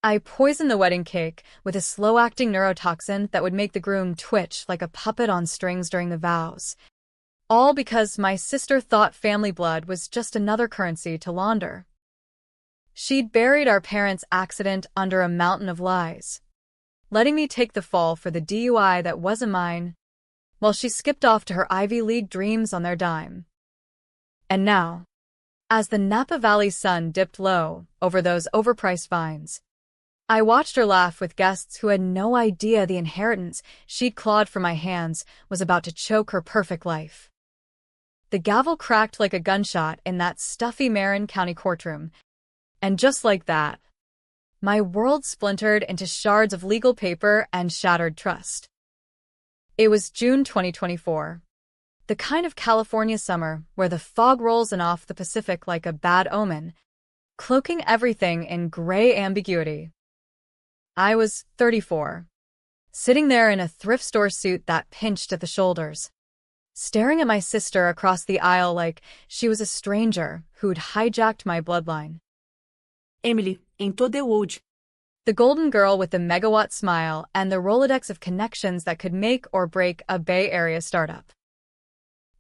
I poisoned the wedding cake with a slow-acting neurotoxin that would make the groom twitch like a puppet on strings during the vows. All because my sister thought family blood was just another currency to launder. She'd buried our parents' accident under a mountain of lies, letting me take the fall for the DUI that wasn't mine, while she skipped off to her Ivy League dreams on their dime. And now, as the Napa Valley sun dipped low over those overpriced vines, I watched her laugh with guests who had no idea the inheritance she'd clawed from my hands was about to choke her perfect life. The gavel cracked like a gunshot in that stuffy Marin County courtroom, and just like that, my world splintered into shards of legal paper and shattered trust. It was June 2024, the kind of California summer where the fog rolls in off the Pacific like a bad omen, cloaking everything in gray ambiguity. I was 34, sitting there in a thrift store suit that pinched at the shoulders, staring at my sister across the aisle like she was a stranger who'd hijacked my bloodline. Emily, em Todewood. The golden girl with the megawatt smile and the Rolodex of connections that could make or break a Bay Area startup.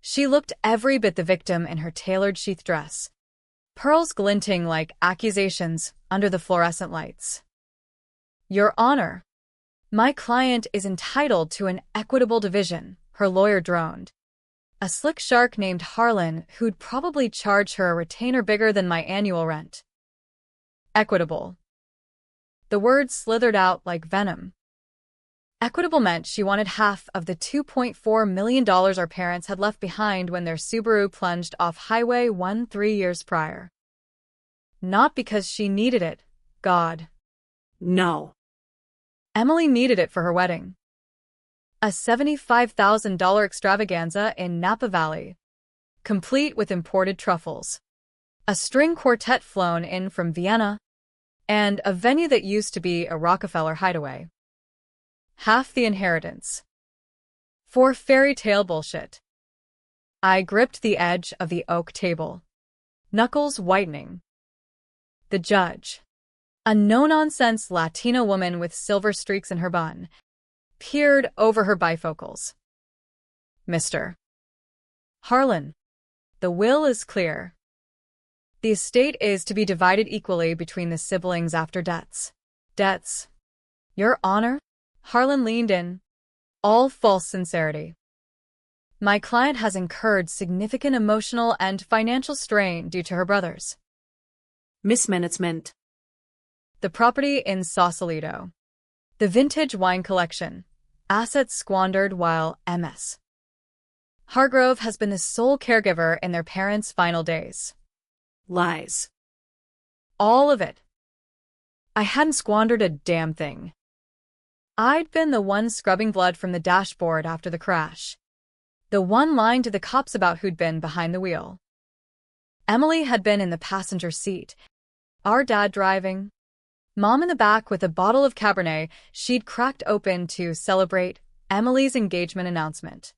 She looked every bit the victim in her tailored sheath dress, pearls glinting like accusations under the fluorescent lights. Your Honor, my client is entitled to an equitable division, her lawyer droned. A slick shark named Harlan who'd probably charge her a retainer bigger than my annual rent. Equitable. The word slithered out like venom. Equitable meant she wanted half of the $2.4 million our parents had left behind when their Subaru plunged off Highway 1 3 years prior. Not because she needed it, God. No. Emily needed it for her wedding. A $75,000 extravaganza in Napa Valley, complete with imported truffles, a string quartet flown in from Vienna, and a venue that used to be a Rockefeller hideaway. Half the inheritance. For fairy tale bullshit. I gripped the edge of the oak table, knuckles whitening. The judge, a no-nonsense Latina woman with silver streaks in her bun, peered over her bifocals. Mr. Harlan, the will is clear. The estate is to be divided equally between the siblings after debts. Debts. Your Honor? Harlan leaned in, all false sincerity. My client has incurred significant emotional and financial strain due to her brothers. Mismanagement. The property in Sausalito. The vintage wine collection. Assets squandered while MS. Hargrove has been the sole caregiver in their parents' final days. Lies. All of it. I hadn't squandered a damn thing. I'd been the one scrubbing blood from the dashboard after the crash. The one lying to the cops about who'd been behind the wheel. Emily had been in the passenger seat, our dad driving. Mom in the back with a bottle of Cabernet she'd cracked open to celebrate Emily's engagement announcement.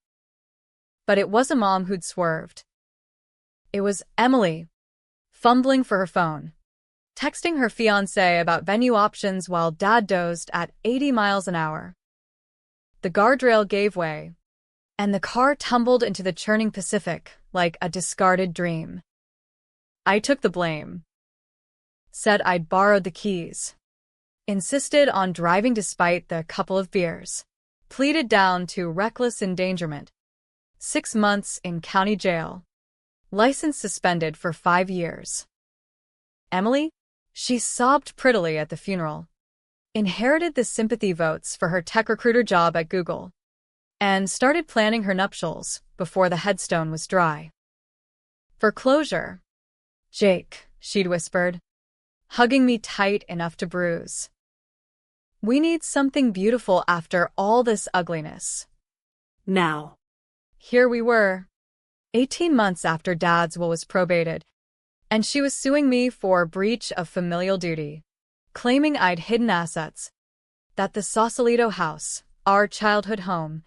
But it wasn't Mom who'd swerved. It was Emily, fumbling for her phone, texting her fiancé about venue options while Dad dozed at 80 miles an hour. The guardrail gave way, and the car tumbled into the churning Pacific like a discarded dream. I took the blame. Said I'd borrowed the keys. Insisted on driving despite the couple of beers. Pleaded down to reckless endangerment. 6 months in county jail. License suspended for 5 years. Emily? She sobbed prettily at the funeral. Inherited the sympathy votes for her tech recruiter job at Google. And started planning her nuptials before the headstone was dry. For closure. Jake, she'd whispered, hugging me tight enough to bruise. We need something beautiful after all this ugliness. Now. Here we were, 18 months after Dad's will was probated, and she was suing me for breach of familial duty, claiming I'd hidden assets, that the Sausalito house, our childhood home,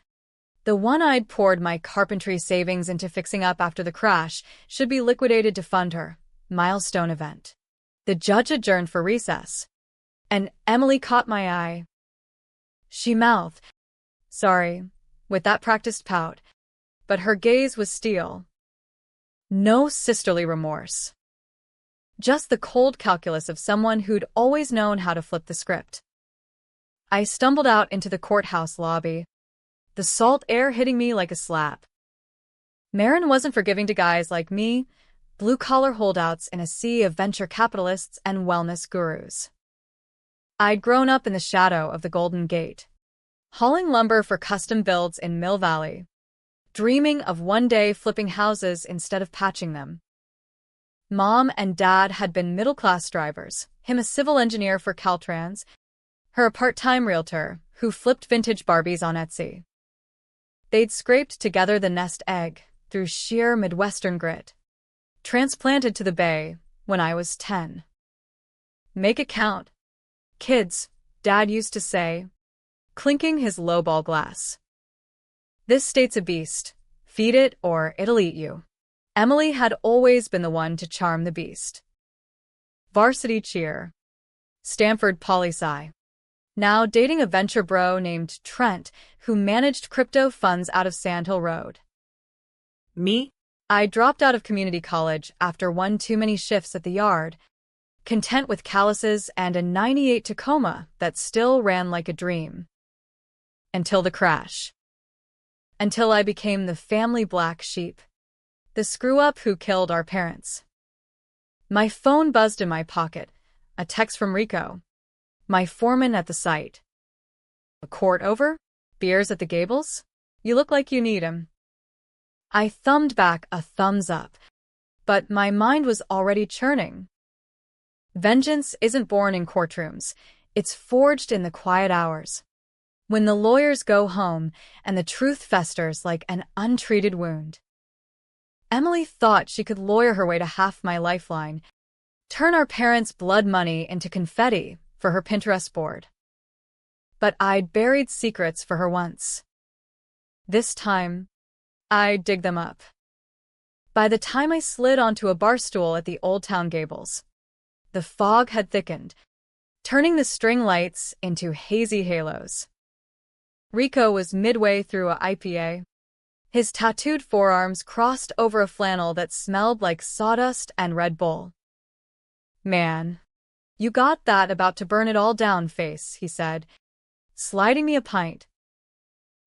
the one I'd poured my carpentry savings into fixing up after the crash, should be liquidated to fund her milestone event. The judge adjourned for recess. And Emily caught my eye. She mouthed, "Sorry," with that practiced pout, but her gaze was steel. No sisterly remorse. Just the cold calculus of someone who'd always known how to flip the script. I stumbled out into the courthouse lobby, the salt air hitting me like a slap. Marin wasn't forgiving to guys like me, blue-collar holdouts in a sea of venture capitalists and wellness gurus. I'd grown up in the shadow of the Golden Gate, hauling lumber for custom builds in Mill Valley, dreaming of one day flipping houses instead of patching them. Mom and Dad had been middle-class drivers, him a civil engineer for Caltrans, her a part-time realtor who flipped vintage Barbies on Etsy. They'd scraped together the nest egg through sheer Midwestern grit, transplanted to the Bay when I was 10. "Make it count, kids," Dad used to say, clinking his lowball glass. "This state's a beast. Feed it or it'll eat you." Emily had always been the one to charm the beast. Varsity cheer. Stanford poli-sci. Now dating a venture bro named Trent who managed crypto funds out of Sand Hill Road. Me? I dropped out of community college after one too many shifts at the yard, content with calluses and a '98 Tacoma that still ran like a dream. Until the crash. Until I became the family black sheep. The screw-up who killed our parents. My phone buzzed in my pocket, a text from Rico, my foreman at the site. "A court over? Beers at the Gables? You look like you need 'em." I thumbed back a thumbs up, but my mind was already churning. Vengeance isn't born in courtrooms, it's forged in the quiet hours. When the lawyers go home and the truth festers like an untreated wound. Emily thought she could lawyer her way to half my lifeline, turn our parents' blood money into confetti for her Pinterest board. But I'd buried secrets for her once. This time, I'd dig them up. By the time I slid onto a bar stool at the Old Town Gables, the fog had thickened, turning the string lights into hazy halos. Rico was midway through a IPA. His tattooed forearms crossed over a flannel that smelled like sawdust and Red Bull. "Man, you got that about-to-burn-it-all-down face," he said, sliding me a pint.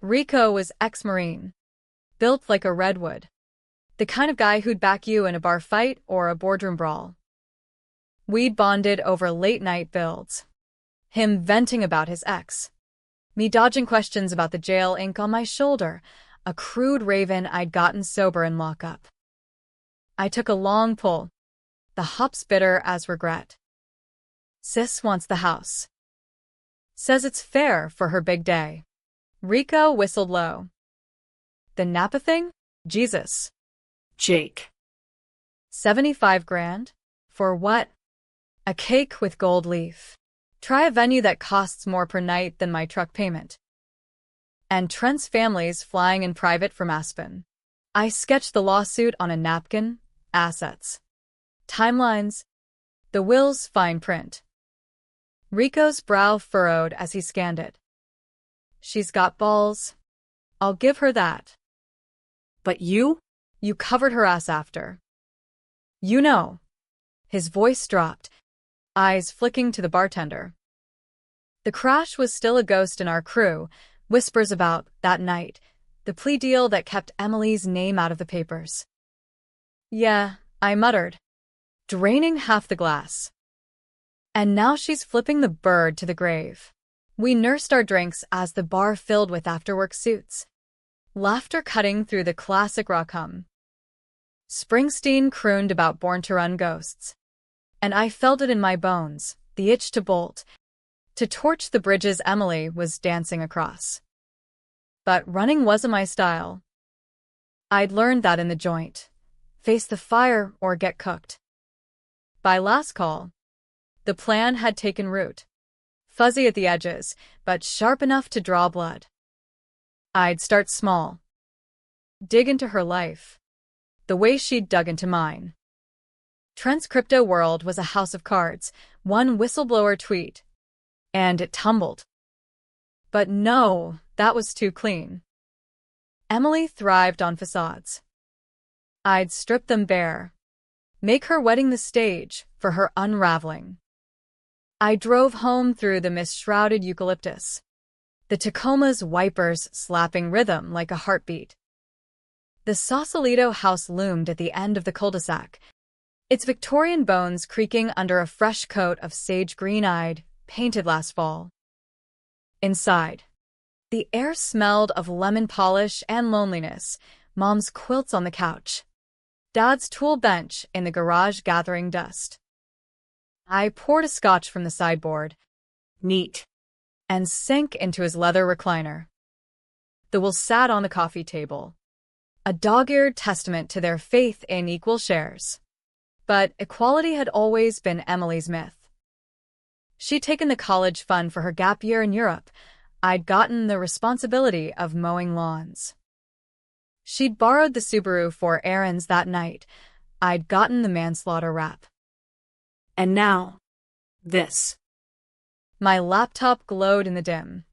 Rico was ex-Marine, built like a redwood, the kind of guy who'd back you in a bar fight or a boardroom brawl. We'd bonded over late-night builds, him venting about his ex, me dodging questions about the jail ink on my shoulder, a crude raven I'd gotten sober in lockup. I took a long pull, the hops bitter as regret. "Sis wants the house. Says it's fair for her big day." Rico whistled low. "The Napa thing? Jesus." Jake. 75 grand? For what? "A cake with gold leaf. Try a venue that costs more per night than my truck payment." And Trent's family's flying in private from Aspen. I sketched the lawsuit on a napkin, assets, timelines, the will's fine print. Rico's brow furrowed as he scanned it. "She's got balls. I'll give her that." But you? "You covered her ass after. You know." His voice dropped, eyes flicking to the bartender. The crash was still a ghost in our crew, whispers about that night, the plea deal that kept Emily's name out of the papers. "Yeah," I muttered, draining half the glass. "And now she's flipping the bird to the grave." We nursed our drinks as the bar filled with after-work suits, laughter cutting through the classic rock hum. Springsteen crooned about Born to Run ghosts, and I felt it in my bones, the itch to bolt, to torch the bridges Emily was dancing across. But running wasn't my style. I'd learned that in the joint. Face the fire or get cooked. By last call, the plan had taken root. Fuzzy at the edges, but sharp enough to draw blood. I'd start small. Dig into her life, the way she'd dug into mine. Trent's crypto world was a house of cards, one whistleblower tweet, and it tumbled. But no, that was too clean. Emily thrived on facades. I'd strip them bare, make her wedding the stage for her unraveling. I drove home through the mist-shrouded eucalyptus, the Tacoma's wipers slapping rhythm like a heartbeat. The Sausalito house loomed at the end of the cul-de-sac, its Victorian bones creaking under a fresh coat of sage green-eyed, painted last fall. Inside, the air smelled of lemon polish and loneliness, Mom's quilts on the couch, Dad's tool bench in the garage gathering dust. I poured a scotch from the sideboard, Neat. and sank into his leather recliner. The will sat on the coffee table, a dog-eared testament to their faith in equal shares. But equality had always been Emily's myth. She'd taken the college fund for her gap year in Europe. I'd gotten the responsibility of mowing lawns. She'd borrowed the Subaru for errands that night. I'd gotten the manslaughter rap. And now, this. My laptop glowed in the dim,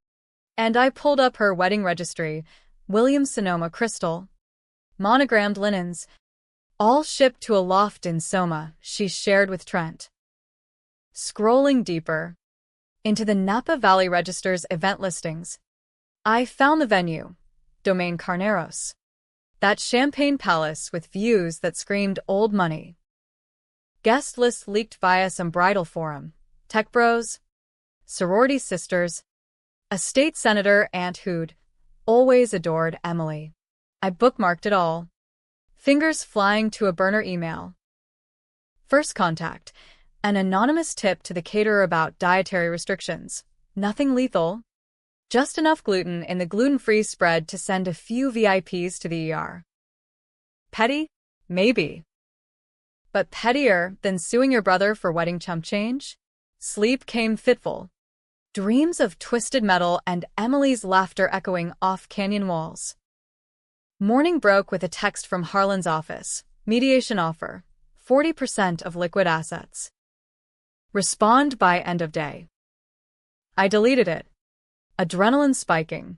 and I pulled up her wedding registry, Williams-Sonoma crystal, monogrammed linens, all shipped to a loft in Soma she shared with Trent. Scrolling deeper into the Napa Valley Register's event listings, I found the venue, Domaine Carneros, that champagne palace with views that screamed old money. Guest lists leaked via some bridal forum, tech bros, sorority sisters, a state senator aunt who'd always adored Emily. I bookmarked it all, fingers flying to a burner email. First contact, an anonymous tip to the caterer about dietary restrictions. Nothing lethal, just enough gluten in the gluten-free spread to send a few VIPs to the ER. Petty? Maybe. But pettier than suing your brother for wedding chump change? Sleep came fitful. Dreams of twisted metal and Emily's laughter echoing off canyon walls. Morning broke with a text from Harlan's office. Mediation offer. 40% of liquid assets. Respond by end of day. I deleted it. Adrenaline spiking.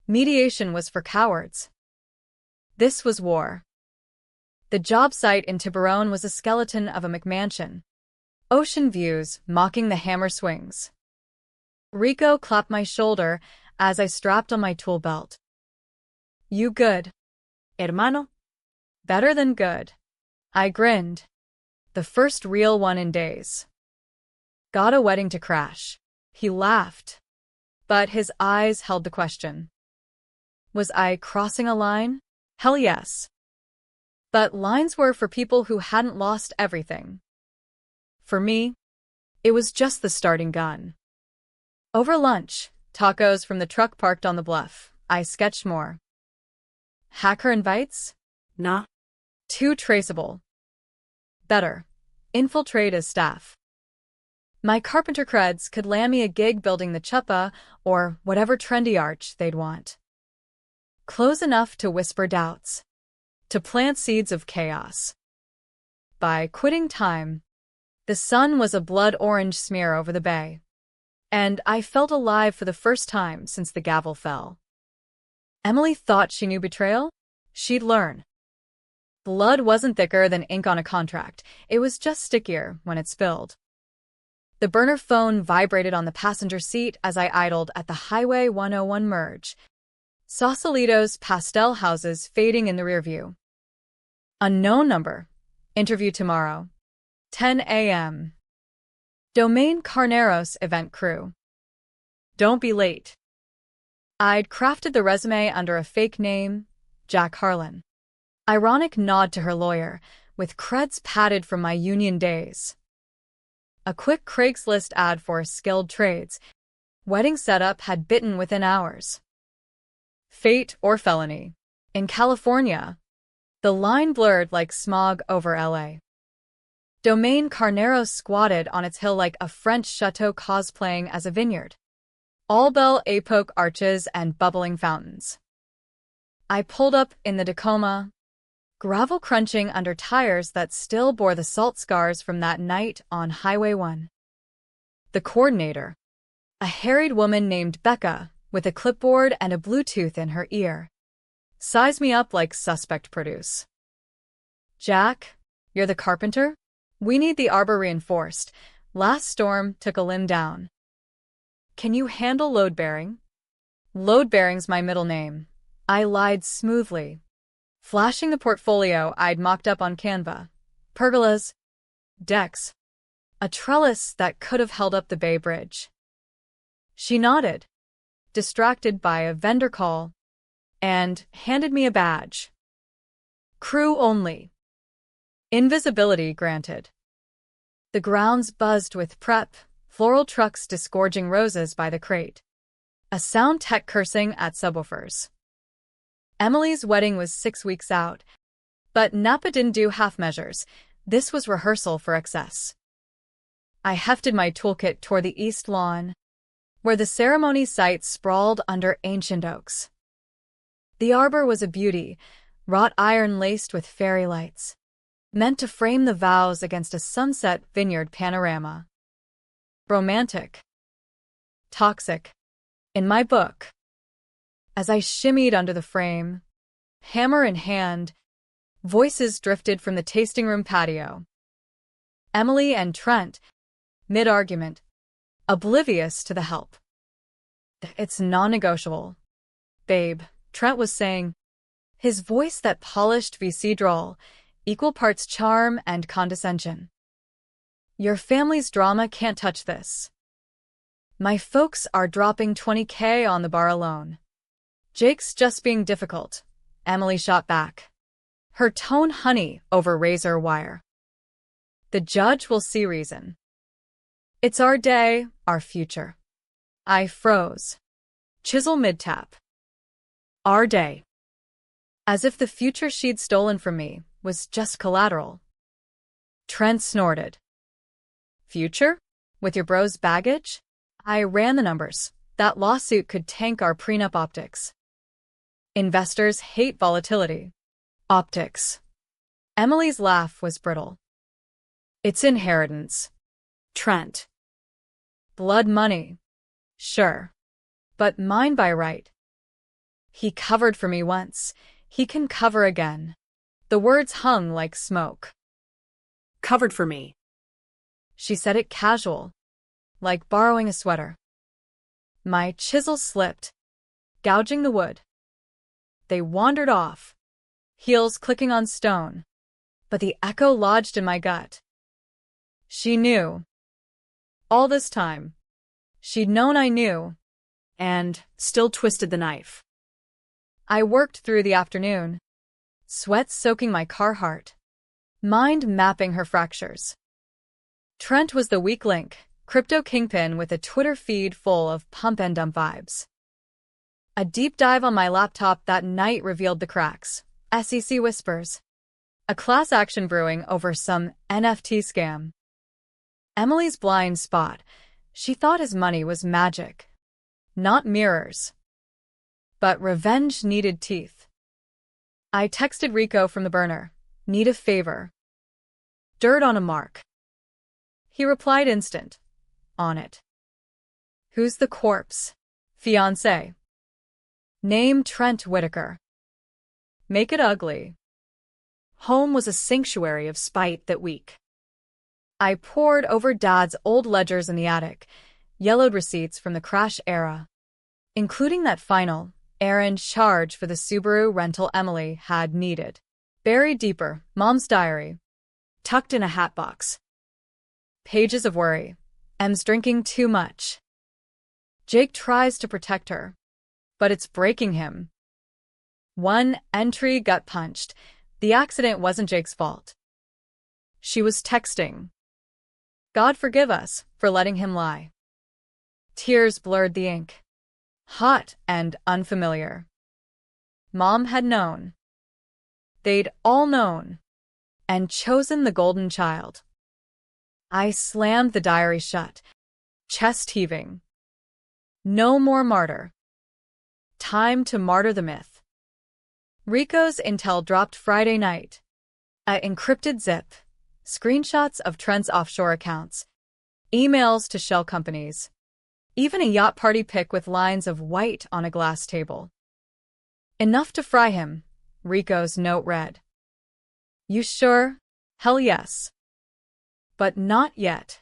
Mediation was for cowards. This was war. The job site in Tiburon was a skeleton of a McMansion. Ocean views mocking the hammer swings. Rico clapped my shoulder as I strapped on my tool belt. You good, hermano? Better than good. I grinned. The first real one in days. Got a wedding to crash. He laughed. But his eyes held the question. Was I crossing a line? Hell yes. But lines were for people who hadn't lost everything. For me, it was just the starting gun. Over lunch, tacos from the truck parked on the bluff, I sketched more. Hacker invites? Nah. Too traceable. Better. Infiltrate as staff. My carpenter creds could land me a gig building the chuppa or whatever trendy arch they'd want. Close enough to whisper doubts. To plant seeds of chaos. By quitting time, the sun was a blood orange smear over the bay. And I felt alive for the first time since the gavel fell. Emily thought she knew betrayal? She'd learn. Blood wasn't thicker than ink on a contract. It was just stickier when it spilled. The burner phone vibrated on the passenger seat as I idled at the Highway 101 merge. Sausalito's pastel houses fading in the rearview. Unknown number. Interview tomorrow. 10 a.m. Domaine Carneros event crew. Don't be late. I'd crafted the resume under a fake name, Jack Harlan. Ironic nod to her lawyer, with creds padded from my union days. A quick Craigslist ad for skilled trades. Wedding setup had bitten within hours. Fate or felony. In California, the line blurred like smog over LA. Domaine Carneros squatted on its hill like a French chateau cosplaying as a vineyard. All belle époque arches and bubbling fountains. I pulled up in the Tacoma, gravel crunching under tires that still bore the salt scars from that night on Highway 1. The coordinator, A harried woman named Becca, with a clipboard and a Bluetooth in her ear. Size me up like suspect produce. Jack, you're the carpenter? We need the arbor reinforced. Last storm took a limb down. Can you handle load bearing? Load bearing's my middle name. I lied smoothly, flashing the portfolio I'd mocked up on Canva. Pergolas, decks, a trellis that could have held up the Bay Bridge. She nodded, distracted by a vendor call, and handed me a badge. Crew only. Invisibility granted. The grounds buzzed with prep, floral trucks disgorging roses by the crate. A sound tech cursing at subwoofers. Emily's wedding was 6 weeks out, but Napa didn't do half measures. This was rehearsal for excess. I hefted my toolkit toward the east lawn, where the ceremony site sprawled under ancient oaks. The arbor was a beauty, wrought iron laced with fairy lights, meant to frame the vows against a sunset vineyard panorama. Romantic. Toxic. In my book. As I shimmied under the frame, hammer in hand, voices drifted from the tasting room patio. Emily and Trent, mid-argument, oblivious to the help. It's non-negotiable. Babe, Trent was saying, his voice that polished VC drawl, equal parts charm and condescension. Your family's drama can't touch this. My folks are dropping $20K on the bar alone. Jake's just being difficult, Emily shot back, her tone honey over razor wire. The judge will see reason. It's our day, our future. I froze. Chisel mid-tap. Our day. As if the future she'd stolen from me was just collateral. Trent snorted. Future? With your bro's baggage? I ran the numbers. That lawsuit could tank our prenup optics. Investors hate volatility. Optics. Emily's laugh was brittle. It's inheritance. Trent. Blood money. Sure. But mine by right. He covered for me once. He can cover again. The words hung like smoke. Covered for me. She said it casual, like borrowing a sweater. My chisel slipped, gouging the wood. They wandered off, heels clicking on stone, but the echo lodged in my gut. She knew. All this time, she'd known I knew, and still twisted the knife. I worked through the afternoon, sweat soaking my Carhartt, mind mapping her fractures. Trent was the weak link, crypto kingpin with a Twitter feed full of pump and dump vibes. A deep dive on my laptop that night revealed the cracks. SEC whispers. A class action brewing over some NFT scam. Emily's blind spot. She thought his money was magic, not mirrors. But revenge needed teeth. I texted Rico from the burner. Need a favor. Dirt on a mark. He replied instant. On it. Who's the corpse? Fiancé. Name Trent Whitaker. Make it ugly. Home was a sanctuary of spite that week. I pored over Dad's old ledgers in the attic, yellowed receipts from the crash era, including that final, errand charge for the Subaru rental Emily had needed. Buried deeper, Mom's diary, tucked in a hat box. Pages of worry. Em's drinking too much. Jake tries to protect her, but it's breaking him. One entry gut punched. The accident wasn't Jake's fault. She was texting. God forgive us for letting him lie. Tears blurred the ink. Hot and unfamiliar. Mom had known. They'd all known, and chosen the golden child. I slammed the diary shut, chest heaving. No more martyr. Time to martyr the myth. Rico's intel dropped Friday night. A encrypted zip, screenshots of Trent's offshore accounts, emails to shell companies. Even a yacht party pic with lines of white on a glass table. Enough to fry him, Rico's note read. You sure? Hell yes. But not yet.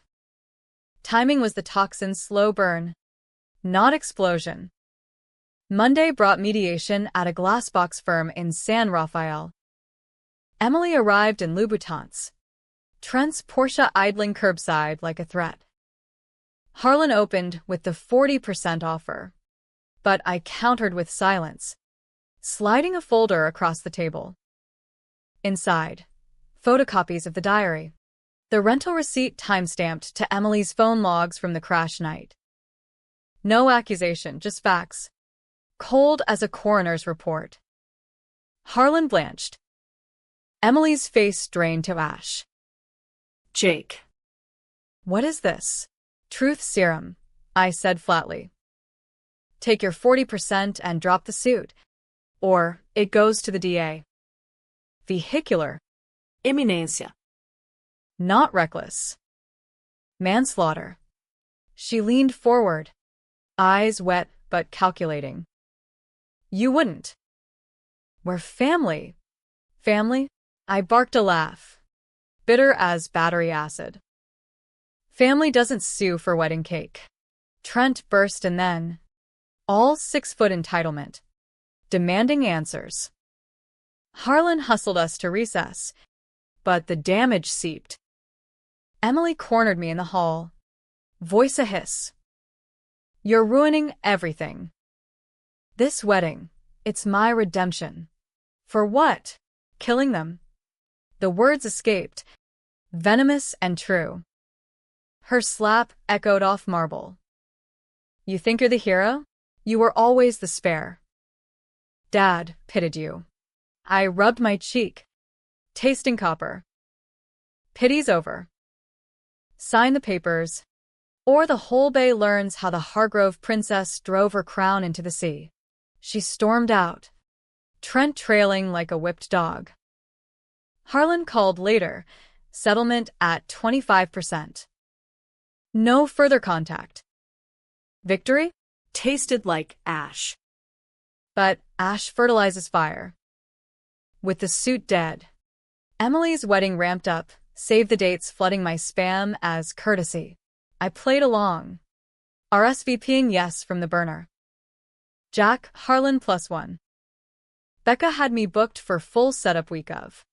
Timing was the toxin's slow burn, not explosion. Monday brought mediation at a glassbox firm in San Rafael. Emily arrived in Louboutins. Trent's Porsche idling curbside like a threat. Harlan opened with the 40% offer. But I countered with silence, sliding a folder across the table. Inside, photocopies of the diary. The rental receipt timestamped to Emily's phone logs from the crash night. No accusation, just facts. Cold as a coroner's report. Harlan blanched. Emily's face drained to ash. Jake. What is this? Truth serum, I said flatly. Take your 40% and drop the suit. Or it goes to the DA. Vehicular. Imminência. Not reckless. Manslaughter. She leaned forward, eyes wet but calculating. You wouldn't. We're family. Family? I barked a laugh, bitter as battery acid. Family doesn't sue for wedding cake. Trent burst and then, all 6-foot entitlement, demanding answers. Harlan hustled us to recess, but the damage seeped. Emily cornered me in the hall, voice a hiss. You're ruining everything. This wedding, it's my redemption. For what? Killing them? The words escaped, venomous and true. Her slap echoed off marble. You think you're the hero? You were always the spare. Dad pitied you. I rubbed my cheek, tasting copper. Pity's over. Sign the papers, or the whole bay learns how the Hargrove princess drove her crown into the sea. She stormed out, Trent trailing like a whipped dog. Harlan called later, settlement at 25%. No further contact. Victory? Tasted like ash. But ash fertilizes fire. With the suit dead, Emily's wedding ramped up, save the dates flooding my spam as courtesy. I played along, RSVPing yes from the burner. Jack, Harlan +1. Becca had me booked for full setup week of.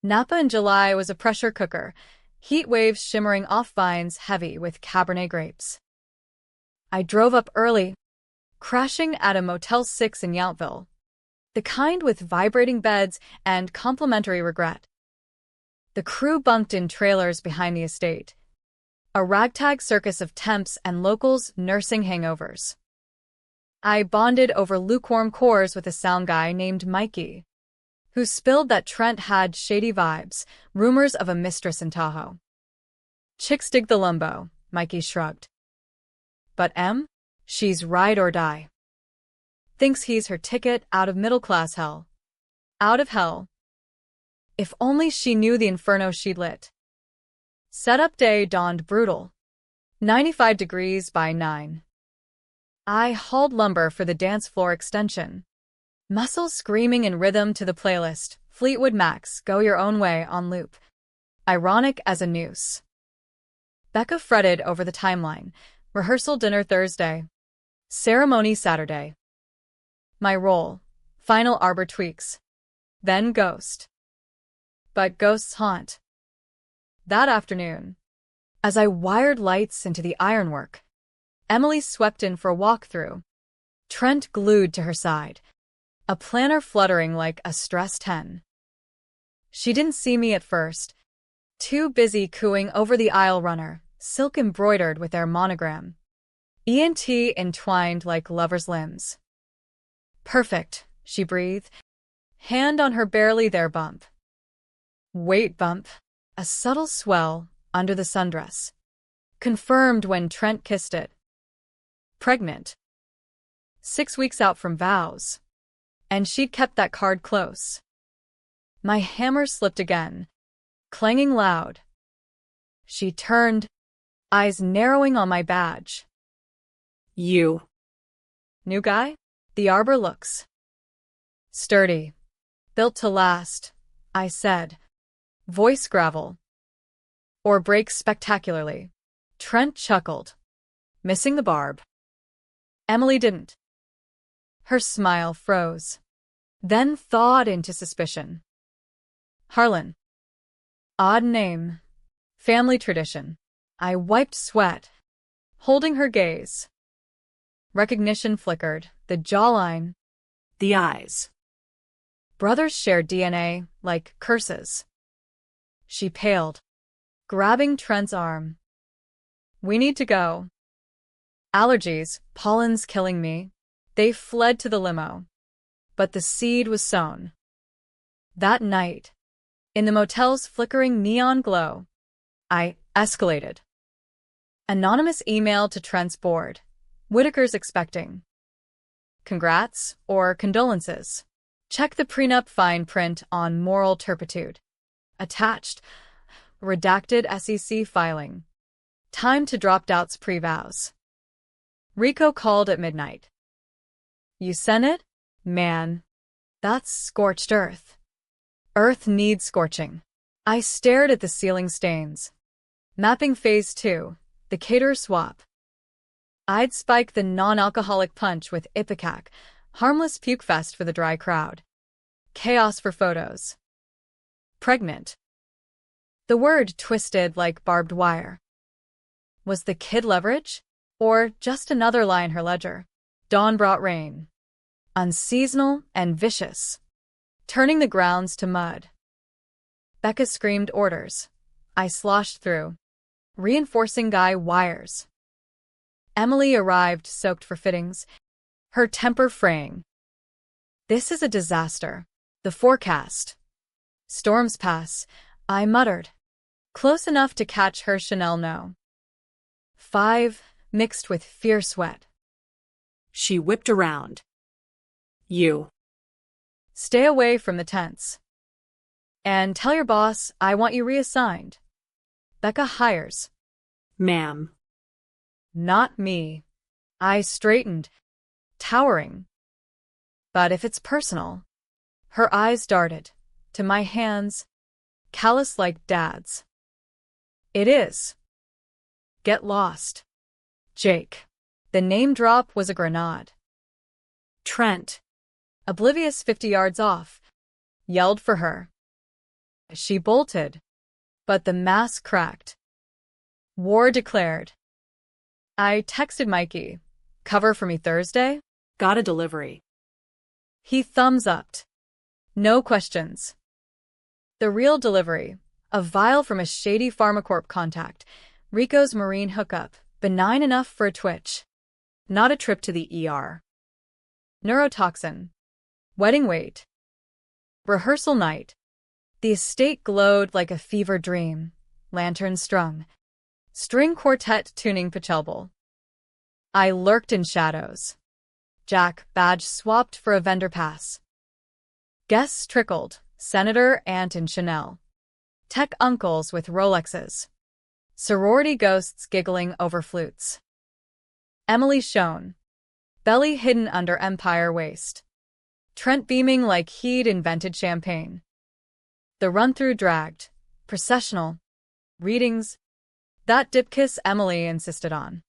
Napa in July was a pressure cooker, heat waves shimmering off vines heavy with Cabernet grapes. I drove up early, crashing at a Motel 6 in Yountville, the kind with vibrating beds and complimentary regret. The crew bunked in trailers behind the estate, a ragtag circus of temps and locals nursing hangovers. I bonded over lukewarm cores with a sound guy named Mikey, who spilled that Trent had shady vibes, rumors of a mistress in Tahoe. Chicks dig the lumbo, Mikey shrugged. But Em? She's ride or die. Thinks he's her ticket out of middle-class hell. Out of hell. If only she knew the inferno she'd lit. Setup day dawned brutal. 95 degrees by 9. I hauled lumber for the dance floor extension. Muscles screaming in rhythm to the playlist, Fleetwood Mac's Go Your Own Way on loop. Ironic as a noose. Becca fretted over the timeline. Rehearsal dinner Thursday. Ceremony Saturday. My role, final arbor tweaks. Then ghost. But ghosts haunt. That afternoon, as I wired lights into the ironwork, Emily swept in for a walkthrough, Trent glued to her side, a planner fluttering like a stressed hen. She didn't see me at first, too busy cooing over the aisle runner, silk embroidered with their monogram. ENT entwined like lovers' limbs. Perfect, she breathed, hand on her barely there bump. Wait bump, a subtle swell under the sundress. Confirmed when Trent kissed it. Pregnant. 6 weeks out from vows. And she'd kept that card close. My hammer slipped again, clanging loud. She turned, eyes narrowing on my badge. You. New guy? The arbor looks sturdy. Built to last, I said. Voice gravel. Or breaks spectacularly. Trent chuckled. Missing the barb. Emily didn't. Her smile froze. Then thawed into suspicion. Harlan. Odd name. Family tradition. I wiped sweat, holding her gaze. Recognition flickered, the jawline. The eyes. Brothers shared DNA, like curses. She paled, grabbing Trent's arm. We need to go. Allergies, pollen's killing me. They fled to the limo. But the seed was sown. That night, in the motel's flickering neon glow, I escalated. Anonymous email to Trent's board. Whitaker's expecting. Congrats or condolences. Check the prenup fine print on moral turpitude. Attached. Redacted SEC filing. Time to drop doubts pre-vows. Rico called at midnight. You sent it? Man. That's scorched earth. Earth needs scorching. I stared at the ceiling stains. Mapping phase 2, the caterer swap. I'd spike the non-alcoholic punch with Ipecac, harmless puke fest for the dry crowd. Chaos for photos. Pregnant. The word twisted like barbed wire. Was the kid leverage? Or just another lie in her ledger? Dawn brought rain. Unseasonal and vicious. Turning the grounds to mud. Becca screamed orders. I sloshed through. Reinforcing guy wires. Emily arrived soaked for fittings, her temper fraying. This is a disaster. The forecast. Storms pass, I muttered. Close enough to catch her Chanel no. 5, mixed with fierce wet. She whipped around. You. Stay away from the tents. And tell your boss I want you reassigned. Becca hires. Ma'am. Not me. I straightened, towering. But if it's personal. Her eyes darted, to my hands, callous like Dad's. It is. Get lost. Jake. The name drop was a grenade. Trent, oblivious 50 yards off, yelled for her. She bolted, but the mask cracked. War declared. I texted Mikey, cover for me Thursday? Got a delivery. He thumbs-upped. No questions. The real delivery, a vial from a shady PharmaCorp contact, Rico's marine hookup, benign enough for a twitch. Not a trip to the ER. Neurotoxin. Wedding weight. Rehearsal night. The estate glowed like a fever dream, lantern strung. String quartet tuning Pachelbel. I lurked in shadows. Jack, badge swapped for a vendor pass. Guests trickled, Senator, Aunt and Chanel. Tech uncles with Rolexes. Sorority ghosts giggling over flutes. Emily shone. Belly hidden under empire waist. Trent beaming like he'd invented champagne. The run-through dragged. Processional. Readings. That dip kiss Emily insisted on.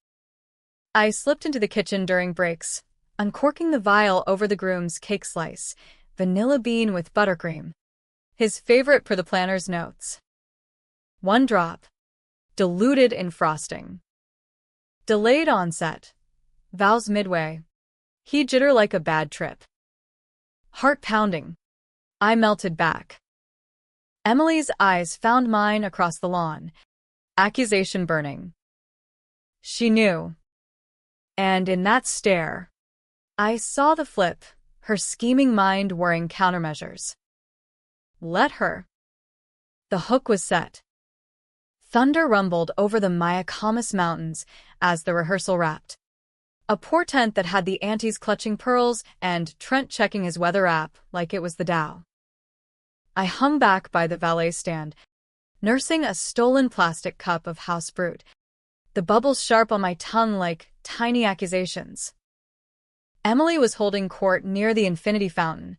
I slipped into the kitchen during breaks, uncorking the vial over the groom's cake slice, vanilla bean with buttercream. His favorite per the planner's notes. 1 drop. Diluted in frosting. Delayed onset. Vows midway. He jitter like a bad trip. Heart pounding. I melted back. Emily's eyes found mine across the lawn. Accusation burning. She knew. And in that stare, I saw the flip, her scheming mind worrying countermeasures. Let her. The hook was set. Thunder rumbled over the Mayacamas Mountains as the rehearsal wrapped. A portent that had the aunties clutching pearls and Trent checking his weather app like it was the Dow. I hung back by the valet stand, nursing a stolen plastic cup of house brewed, the bubbles sharp on my tongue like tiny accusations. Emily was holding court near the infinity fountain,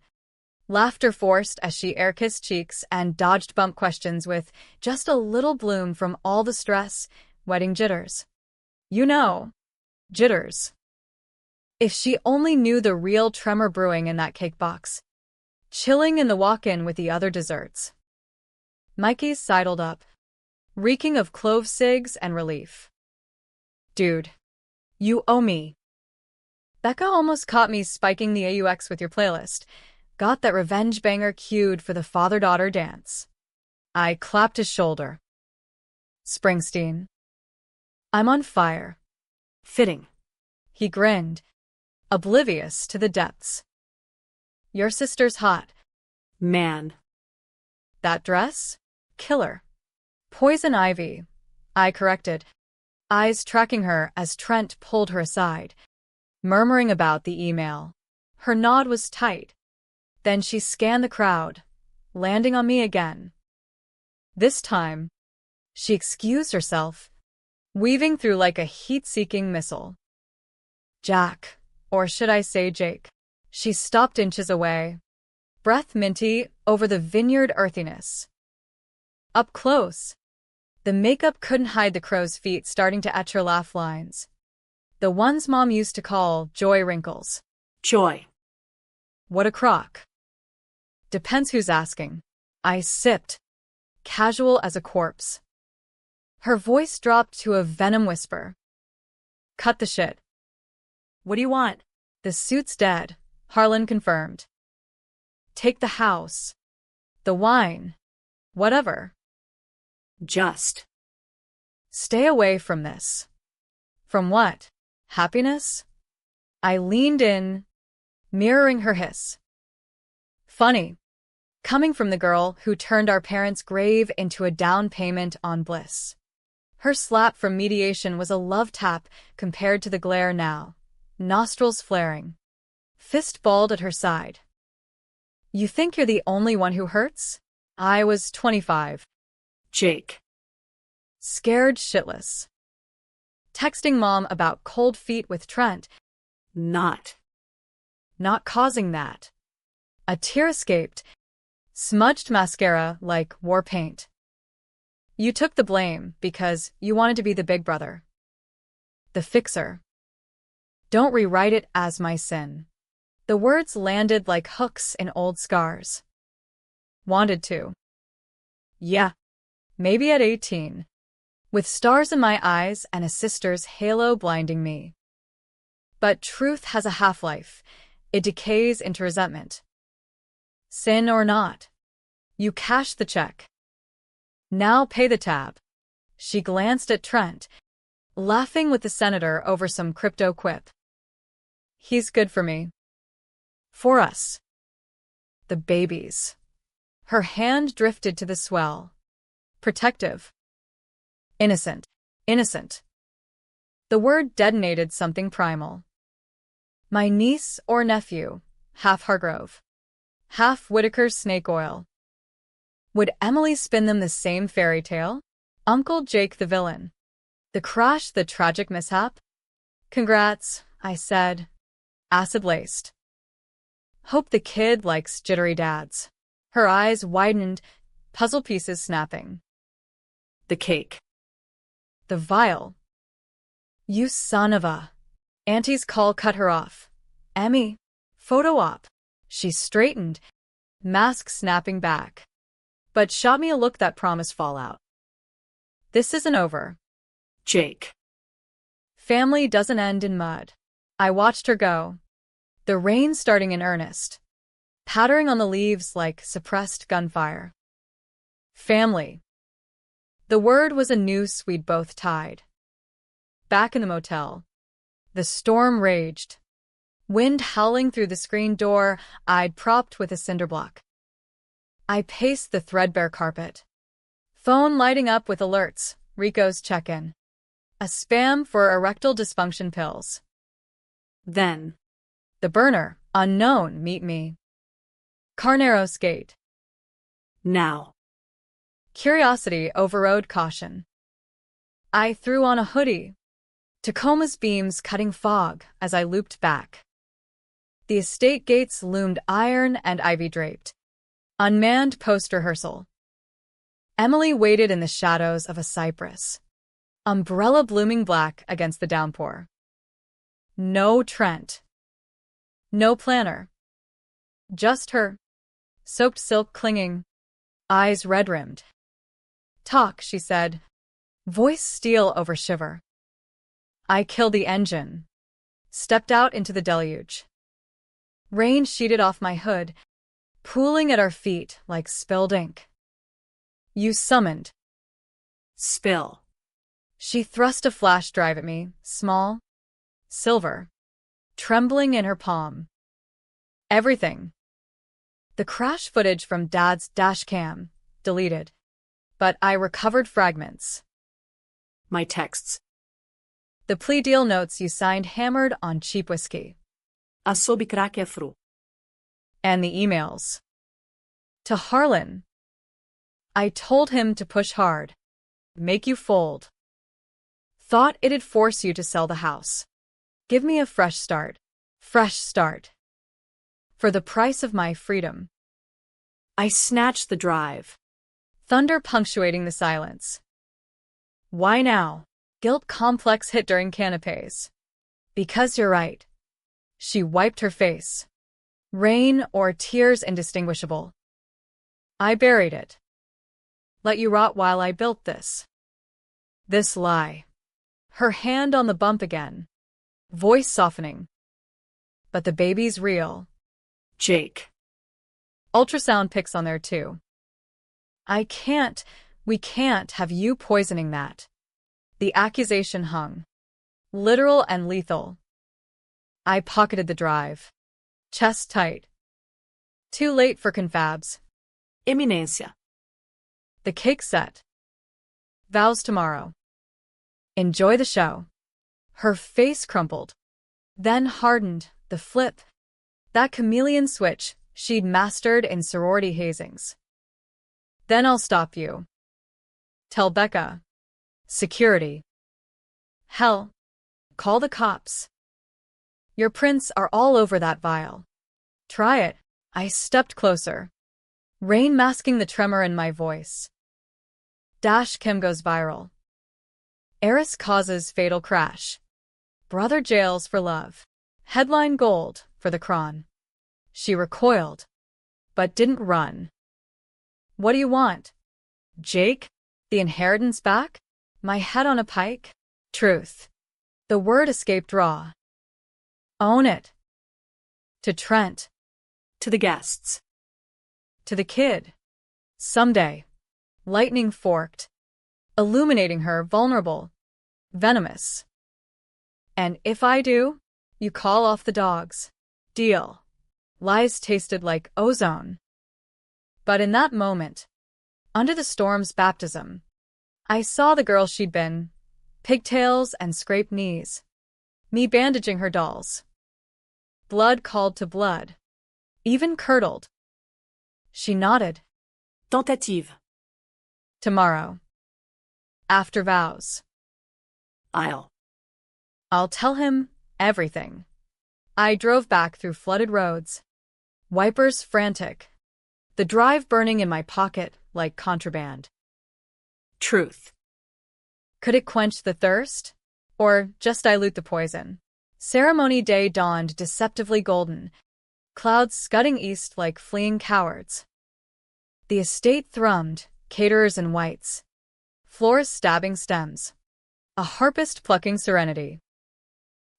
laughter forced as she air-kissed cheeks and dodged bump questions with just a little bloom from all the stress, wedding jitters. You know, jitters. If she only knew the real tremor brewing in that cake box. Chilling in the walk-in with the other desserts. Mikey's sidled up, reeking of clove cigs and relief. Dude, you owe me. Becca almost caught me spiking the AUX with your playlist. Got that revenge banger cued for the father-daughter dance. I clapped his shoulder. Springsteen. I'm on fire. Fitting. He grinned, oblivious to the depths. Your sister's hot. Man. That dress? Killer. Poison ivy. I corrected, eyes tracking her as Trent pulled her aside, murmuring about the email. Her nod was tight. Then she scanned the crowd, landing on me again. This time, she excused herself, weaving through like a heat-seeking missile. Jack, or should I say Jake? She stopped inches away, breath minty over the vineyard earthiness. Up close, the makeup couldn't hide the crow's feet starting to etch her laugh lines. The ones Mom used to call joy wrinkles. Joy. What a crock. Depends who's asking. I sipped, casual as a corpse. Her voice dropped to a venom whisper. Cut the shit. What do you want? The suit's dead, Harlan confirmed. Take the house. The wine. Whatever. Just. Stay away from this. From what? Happiness? I leaned in, mirroring her hiss. Funny. Coming from the girl who turned our parents' grave into a down payment on bliss. Her slap from mediation was a love tap compared to the glare now, nostrils flaring, fist balled at her side. You think you're the only one who hurts? I was 25. Jake. Scared shitless. Texting Mom about cold feet with Trent. Not Causing that. A tear escaped, smudged mascara like war paint. You took the blame because you wanted to be the big brother. The fixer. Don't rewrite it as my sin. The words landed like hooks in old scars. Wanted to. Yeah. Maybe at 18. With stars in my eyes and a sister's halo blinding me. But truth has a half-life. It decays into resentment. Sin or not. You cash the check. Now pay the tab. She glanced at Trent, laughing with the senator over some crypto quip. He's good for me. For us. The babies. Her hand drifted to the swell. Protective. Innocent. Innocent. The word detonated something primal. My niece or nephew, half Hargrove, half Whitaker's snake oil. Would Emily spin them the same fairy tale? Uncle Jake the villain. The crash the tragic mishap? Congrats, I said, acid-laced. Hope the kid likes jittery dads. Her eyes widened, puzzle pieces snapping. the cake. The vial. You son of a... Auntie's call cut her off. Emmy. Photo op. She straightened, mask snapping back, but shot me a look that promised fallout. This isn't over. Jake. Family doesn't end in mud. I watched her go. The rain starting in earnest, pattering on the leaves like suppressed gunfire. Family. The word was a noose we'd both tied. Back in the motel, the storm raged. Wind howling through the screen door I'd propped with a cinder block. I paced the threadbare carpet. Phone lighting up with alerts, Rico's check-in. A spam for erectile dysfunction pills. Then. The burner, unknown, meet me. Carneros Gate. Now. Curiosity overrode caution. I threw on a hoodie. Tacoma's beams cutting fog as I looped back. The estate gates loomed iron and ivy-draped. Unmanned post-rehearsal. Emily waited in the shadows of a cypress, umbrella blooming black against the downpour. No Trent. No planner. Just her, soaked silk clinging, eyes red-rimmed. "Talk," she said, voice steel over shiver. I killed the engine, stepped out into the deluge. Rain sheeted off my hood, pooling at our feet like spilled ink. "You summoned." Spill. She thrust a flash drive at me, small, silver, trembling in her palm. "Everything." The crash footage from Dad's dash cam, deleted. But I recovered fragments. My texts. The plea deal notes you signed hammered on cheap whiskey. A sob crack é fru. And the emails. To Harlan. I told him to push hard. Make you fold. Thought it'd force you to sell the house. Give me a fresh start. Fresh start. For the price of my freedom. I snatched the drive. Thunder punctuating the silence. Why now? Guilt complex hit during canapes. Because you're right. She wiped her face. Rain or tears indistinguishable. I buried it. Let you rot while I built this. This lie. Her hand on the bump again. Voice softening. But the baby's real. Jake. Ultrasound pics on there too. We can't have you poisoning that. The accusation hung. Literal and lethal. I pocketed the drive. Chest tight. Too late for confabs. Eminência. The cake set. Vows tomorrow. Enjoy the show. Her face crumpled. Then hardened, the flip. That chameleon switch she'd mastered in sorority hazings. Then I'll stop you. Tell Becca. Security. Hell. Call the cops. Your prints are all over that vial. Try it. I stepped closer. Rain masking the tremor in my voice. Dash Kim goes viral. Heiress causes fatal crash. Brother jails for love. Headline gold for the Cron. She recoiled, but didn't run. What do you want? Jake? The inheritance back? My head on a pike? Truth. The word escaped raw. Own it. To Trent. To the guests. To the kid. Someday. Lightning forked. Illuminating her vulnerable. Venomous. And if I do, you call off the dogs. Deal. Lies tasted like ozone. But in that moment, under the storm's baptism, I saw the girl she'd been, pigtails and scraped knees, me bandaging her dolls. Blood called to blood, even curdled. She nodded. Tentative. Tomorrow. After vows. I'll tell him everything. I drove back through flooded roads, wipers frantic, the drive burning in my pocket like contraband. Truth. Could it quench the thirst? Or just dilute the poison? Ceremony day dawned deceptively golden, clouds scudding east like fleeing cowards. The estate thrummed, caterers in whites, floors stabbing stems, a harpist plucking serenity.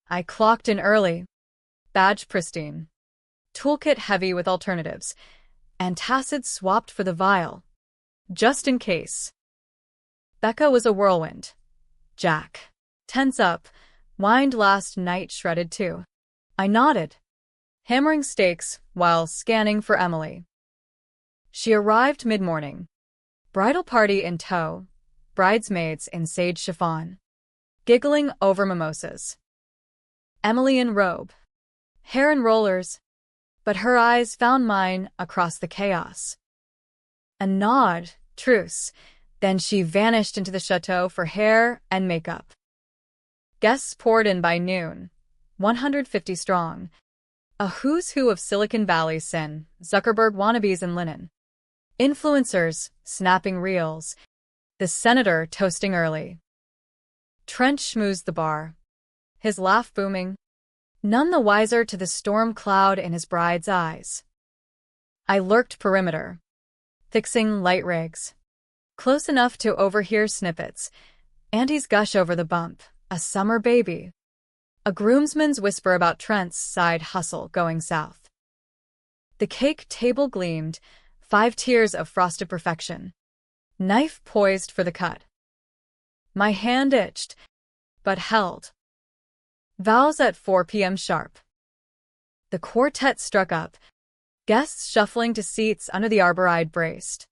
I clocked in early, badge pristine, toolkit heavy with alternatives, antacid swapped for the vial, just in case. Becca was a whirlwind. Jack. Tense up, wind last night shredded too. I nodded, hammering stakes while scanning for Emily. She arrived mid-morning. Bridal party in tow, bridesmaids in sage chiffon, giggling over mimosas. Emily in robe, hair in rollers, but her eyes found mine across the chaos. A nod, truce, then she vanished into the chateau for hair and makeup. Guests poured in by noon, 150 strong. A who's who of Silicon Valley sin, Zuckerberg wannabes and linen. Influencers, snapping reels. The senator toasting early. Trent schmoozed the bar, his laugh booming, none the wiser to the storm cloud in his bride's eyes. I lurked perimeter, fixing light rigs, close enough to overhear snippets. Auntie's gush over the bump, a summer baby. A groomsman's whisper about Trent's side hustle going south. The cake table gleamed, 5 tiers of frosted perfection. Knife poised for the cut. My hand itched, but held. Vows at 4 p.m. sharp. The quartet struck up, guests shuffling to seats under the arbor I'd braced.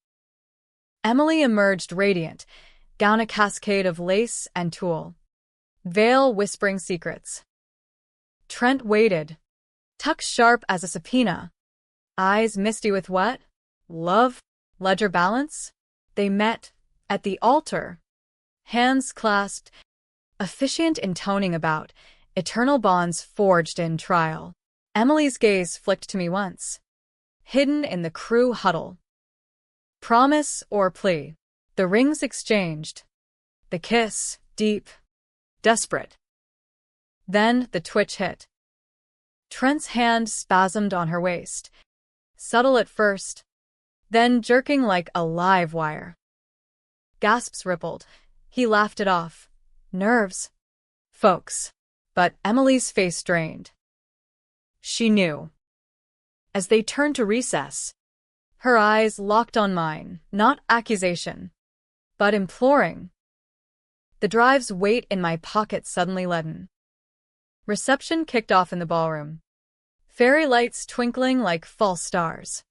Emily emerged radiant, gown a cascade of lace and tulle. Veil whispering secrets. Trent waited, tucked sharp as a subpoena. Eyes misty with what? Love? Ledger balance? They met, at the altar. Hands clasped, officiant intoning about eternal bonds forged in trial. Emily's gaze flicked to me once, hidden in the crew huddle. Promise or plea? The rings exchanged. The kiss, deep, desperate. Then the twitch hit. Trent's hand spasmed on her waist, subtle at first, then jerking like a live wire. Gasps rippled. He laughed it off. Nerves. Folks. But Emily's face strained. She knew. As they turned to recess, her eyes locked on mine, not accusation, but imploring. The drive's weight in my pocket suddenly leaden. Reception kicked off in the ballroom, fairy lights twinkling like false stars.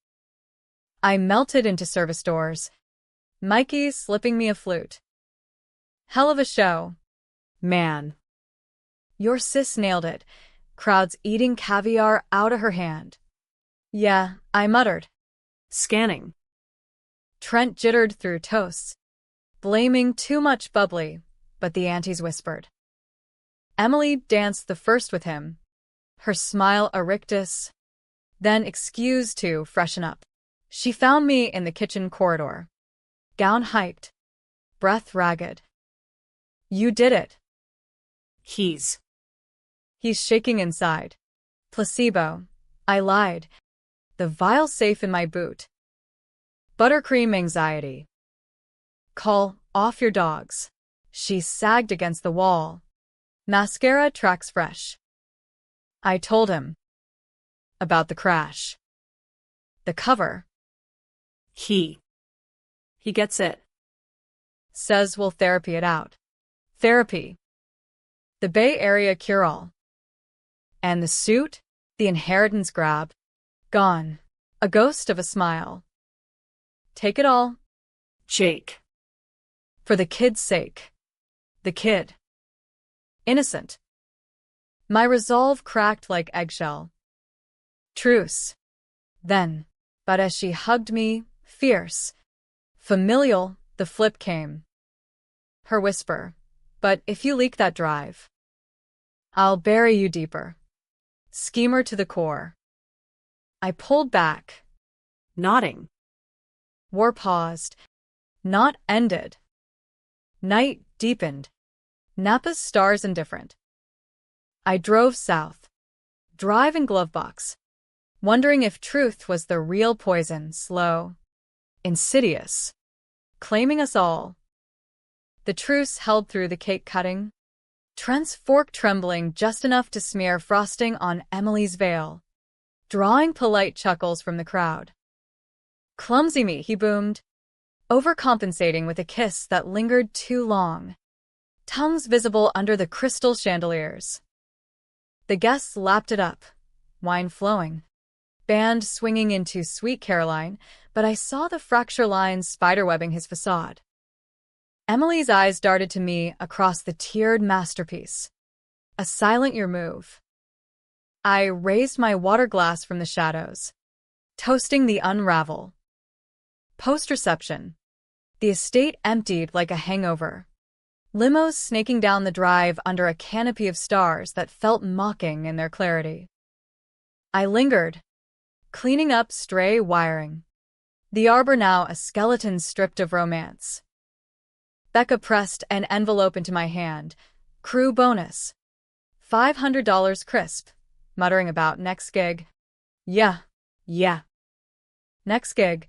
I melted into service doors, Mikey slipping me a flute. Hell of a show. Man. Your sis nailed it, crowds eating caviar out of her hand. Yeah, I muttered. Scanning. Trent jittered through toasts, blaming too much bubbly, but the aunties whispered. Emily danced the first with him, her smile a rictus, then excused to freshen up. She found me in the kitchen corridor, gown hiked, breath ragged. You did it. He's shaking inside. Placebo. I lied. The vial safe in my boot. Buttercream anxiety. Call off your dogs. She sagged against the wall. Mascara tracks fresh. I told him. About the crash. The cover. He gets it. Says we'll therapy it out. Therapy. The Bay Area cure-all. And the suit? The inheritance grab. Gone. A ghost of a smile. Take it all. Jake. For the kid's sake. The kid. Innocent. My resolve cracked like eggshell. Truce. Then. But as she hugged me, fierce, familial, the flip came. Her whisper. But if you leak that drive, I'll bury you deeper. Schemer to the core. I pulled back. Nodding. War paused. Not ended. Night deepened. Napa's stars indifferent. I drove south. Drive and glove box. Wondering if truth was the real poison, slow, insidious, claiming us all. The truce held through the cake cutting. Trent's fork trembling just enough to smear frosting on Emily's veil, drawing polite chuckles from the crowd. Clumsy me, he boomed, overcompensating with a kiss that lingered too long, tongues visible under the crystal chandeliers. The guests lapped it up, wine flowing, band swinging into Sweet Caroline, but I saw the fracture lines spiderwebbing his facade. Emily's eyes darted to me across the tiered masterpiece. A silent your move. I raised my water glass from the shadows, toasting the unravel. Post-reception. The estate emptied like a hangover. Limos snaking down the drive under a canopy of stars that felt mocking in their clarity. I lingered, cleaning up stray wiring. The arbor now a skeleton stripped of romance. Becca pressed an envelope into my hand. Crew bonus. $500 crisp, muttering about next gig. Yeah. Next gig,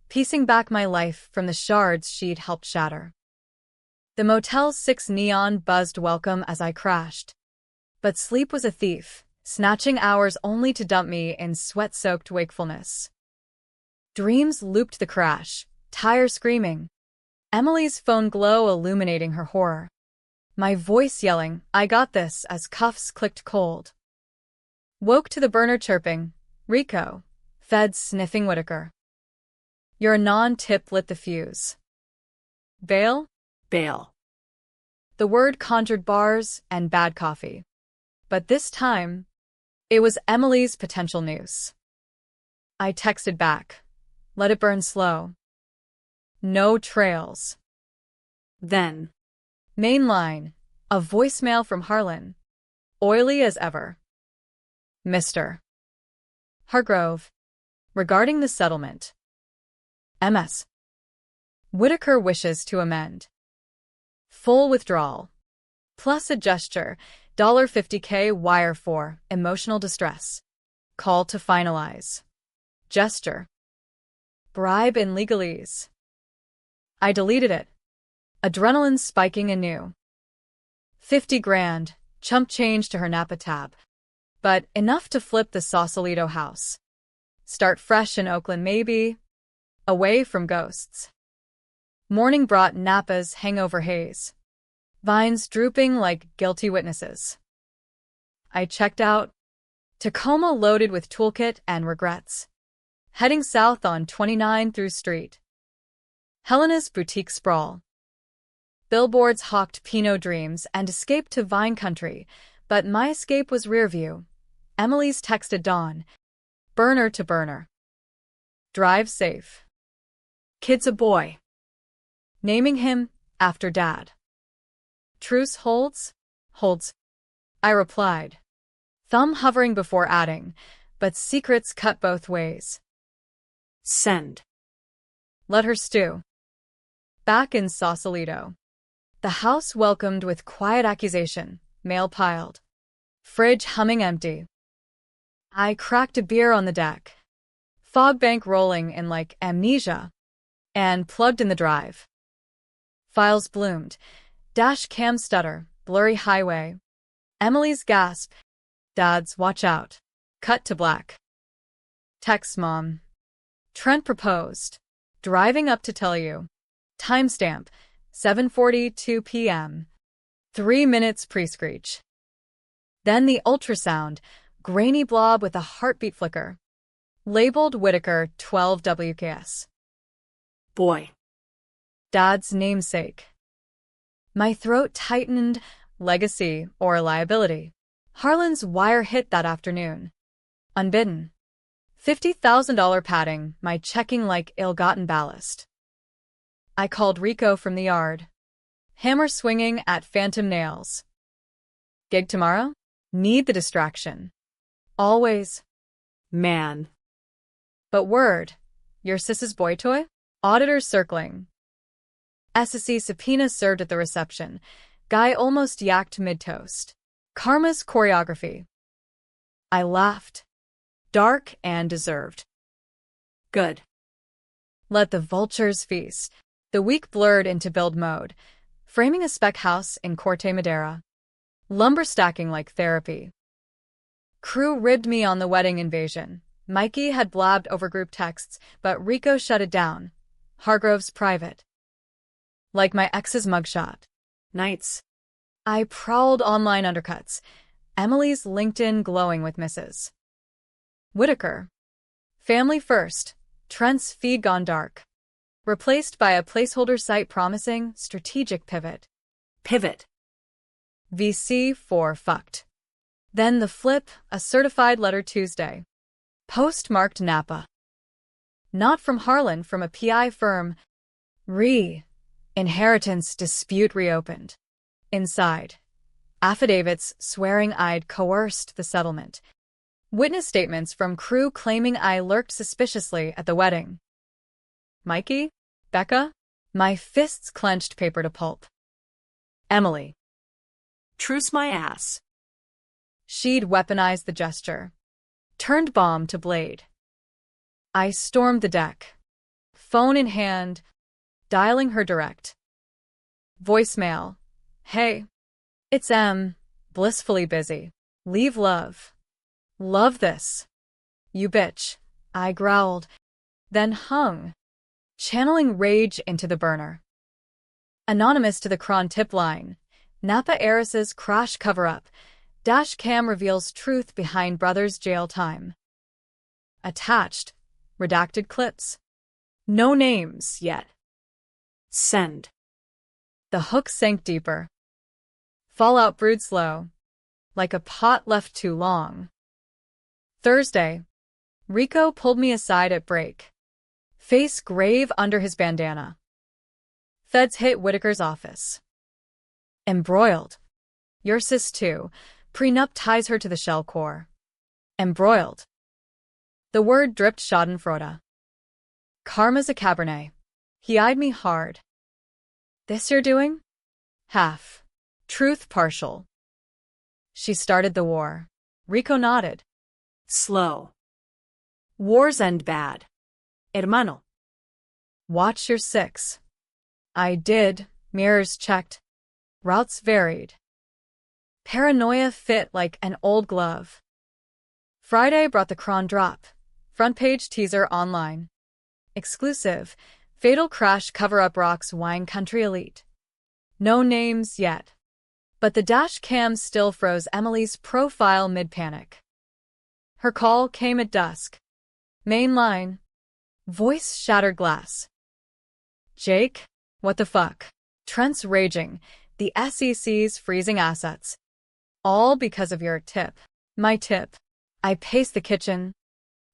piecing back my life from the shards she'd helped shatter. The Motel 6 neon buzzed welcome as I crashed. But sleep was a thief, snatching hours only to dump me in sweat-soaked wakefulness. Dreams looped the crash, tire screaming. Emily's phone glow illuminating her horror. My voice yelling, "I got this," as cuffs clicked cold. Woke to the burner chirping, "Rico." Feds sniffing Whitaker. Your non-tip lit the fuse. Bail? Bail. The word conjured bars and bad coffee. But this time, it was Emily's potential noose. I texted back. Let it burn slow. No trails. Then. Mainline. A voicemail from Harlan. Oily as ever. Mr. Hargrove. Regarding the settlement. MS. Whitaker wishes to amend. Full withdrawal. Plus a gesture. $50K wire for emotional distress. Call to finalize. Gesture. Bribe in legalese. I deleted it. Adrenaline spiking anew. 50 grand, chump change to her Napa tab. But enough to flip the Sausalito house. Start fresh in Oakland maybe. Away from ghosts. Morning brought Napa's hangover haze. Vines drooping like guilty witnesses. I checked out. Tacoma loaded with toolkit and regrets. Heading south on 29 through Street. Helena's boutique sprawl. Billboards hawked Pinot dreams and escaped to Vine Country, but my escape was rear view. Emily's texted Dawn. Burner to burner. Drive safe. Kid's a boy. Naming him after Dad. Truce holds? Holds. I replied. Thumb hovering before adding, but secrets cut both ways. Send. Let her stew. Back in Sausalito. The house welcomed with quiet accusation, mail piled. Fridge humming empty. I cracked a beer on the deck. Fog bank rolling in like amnesia. And plugged in the drive. Files bloomed. Dash cam stutter, blurry highway. Emily's gasp. Dad's watch out. Cut to black. Text mom. Trent proposed. Driving up to tell you. Timestamp. 7:42 p.m. 3 minutes pre-screech. Then the ultrasound, grainy blob with a heartbeat flicker. Labeled Whitaker 12 WKS. Boy. Dad's namesake. My throat tightened, legacy or liability. Harlan's wire hit that afternoon. Unbidden. $50,000 padding, my checking like ill-gotten ballast. I called Rico from the yard. Hammer swinging at phantom nails. Gig tomorrow? Need the distraction. Always. Man. But word. Your sis's boy toy? Auditors circling. SSC subpoena served at the reception. Guy almost yacked mid-toast. Karma's choreography. I laughed. Dark and deserved. Good. Let the vultures feast. The week blurred into build mode, framing a spec house in Corte Madera. Lumber stacking like therapy. Crew ribbed me on the wedding invasion. Mikey had blabbed over group texts, but Rico shut it down. Hargrove's private. Like my ex's mugshot. Nights. I prowled online undercuts. Emily's LinkedIn glowing with misses. Whitaker. Family first. Trent's feed gone dark. Replaced by a placeholder site promising strategic pivot. Pivot. VC for fucked. Then the flip, a certified letter Tuesday. Postmarked Napa. Not from Harlan, from a PI firm. Inheritance dispute reopened. Inside, affidavits swearing I'd coerced the settlement. Witness statements from crew claiming I lurked suspiciously at the wedding. Mikey? Becca? My fists clenched paper to pulp. Emily. Truce my ass. She'd weaponized the gesture. Turned bomb to blade. I stormed the deck. Phone in hand, dialing her direct. Voicemail. Hey. It's M. Blissfully busy. Leave love. Love this. You bitch. I growled, then hung, channeling rage into the burner. Anonymous to the Cron tip line. Napa heiress's crash cover-up. Dash cam reveals truth behind brother's jail time. Attached. Redacted clips. No names yet. Send. The hook sank deeper. Fallout brewed slow, like a pot left too long. Thursday. Rico pulled me aside at break. Face grave under his bandana. Feds hit Whitaker's office. Embroiled. Your sis too. Prenup ties her to the shell core. Embroiled. The word dripped schadenfreude. Karma's a Cabernet. He eyed me hard. This you're doing? Half. Truth partial. She started the war. Rico nodded. Slow. Wars end bad. Hermano. Watch your six. I did. Mirrors checked. Routes varied. Paranoia fit like an old glove. Friday brought the Cron drop. Front page teaser online. Exclusive. Fatal crash cover-up rocks wine country elite. No names yet. But the dash cam still froze Emily's profile mid-panic. Her call came at dusk. Main line. Voice shattered glass. Jake? What the fuck? Trent's raging. The SEC's freezing assets. All because of your tip. My tip. I paced the kitchen.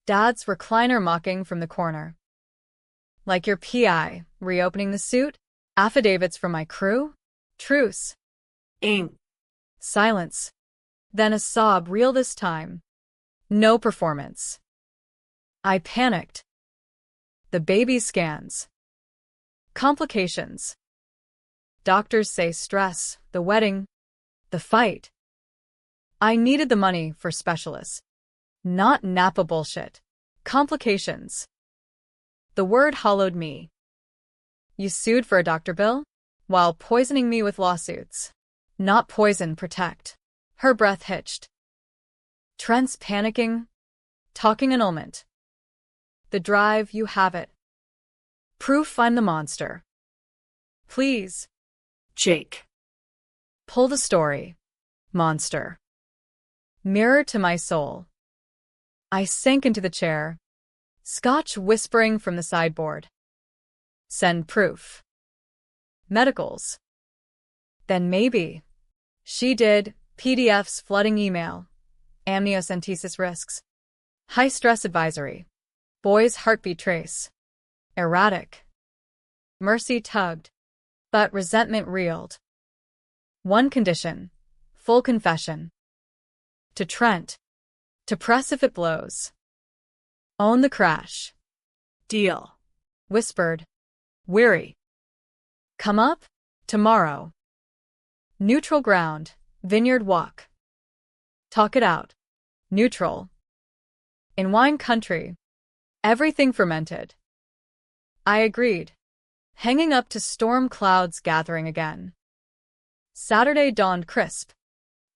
Dad's recliner mocking from the corner. Like your PI, reopening the suit? Affidavits from my crew? Truce. Ing. Silence. Then a sob, real this time. No performance. I panicked. The baby scans. Complications. Doctors say stress, the wedding, the fight. I needed the money for specialists. Not Napa bullshit. Complications. The word hollowed me. You sued for a doctor bill? While poisoning me with lawsuits. Not poison, protect. Her breath hitched. Trent's panicking. Talking annulment. The drive, you have it. Proof I'm the monster. Please. Jake. Pull the story. Monster. Mirror to my soul. I sank into the chair. Scotch whispering from the sideboard. Send proof. Medicals. Then maybe. She did. PDFs flooding email. Amniocentesis risks. High stress advisory. Boy's heartbeat trace. Erratic. Mercy tugged. But resentment reeled. One condition. Full confession. To Trent. To press if it blows. Own the crash. Deal. Whispered. Weary. Come up? Tomorrow. Neutral ground. Vineyard walk. Talk it out. Neutral. In wine country. Everything fermented. I agreed. Hanging up to storm clouds gathering again. Saturday dawned crisp.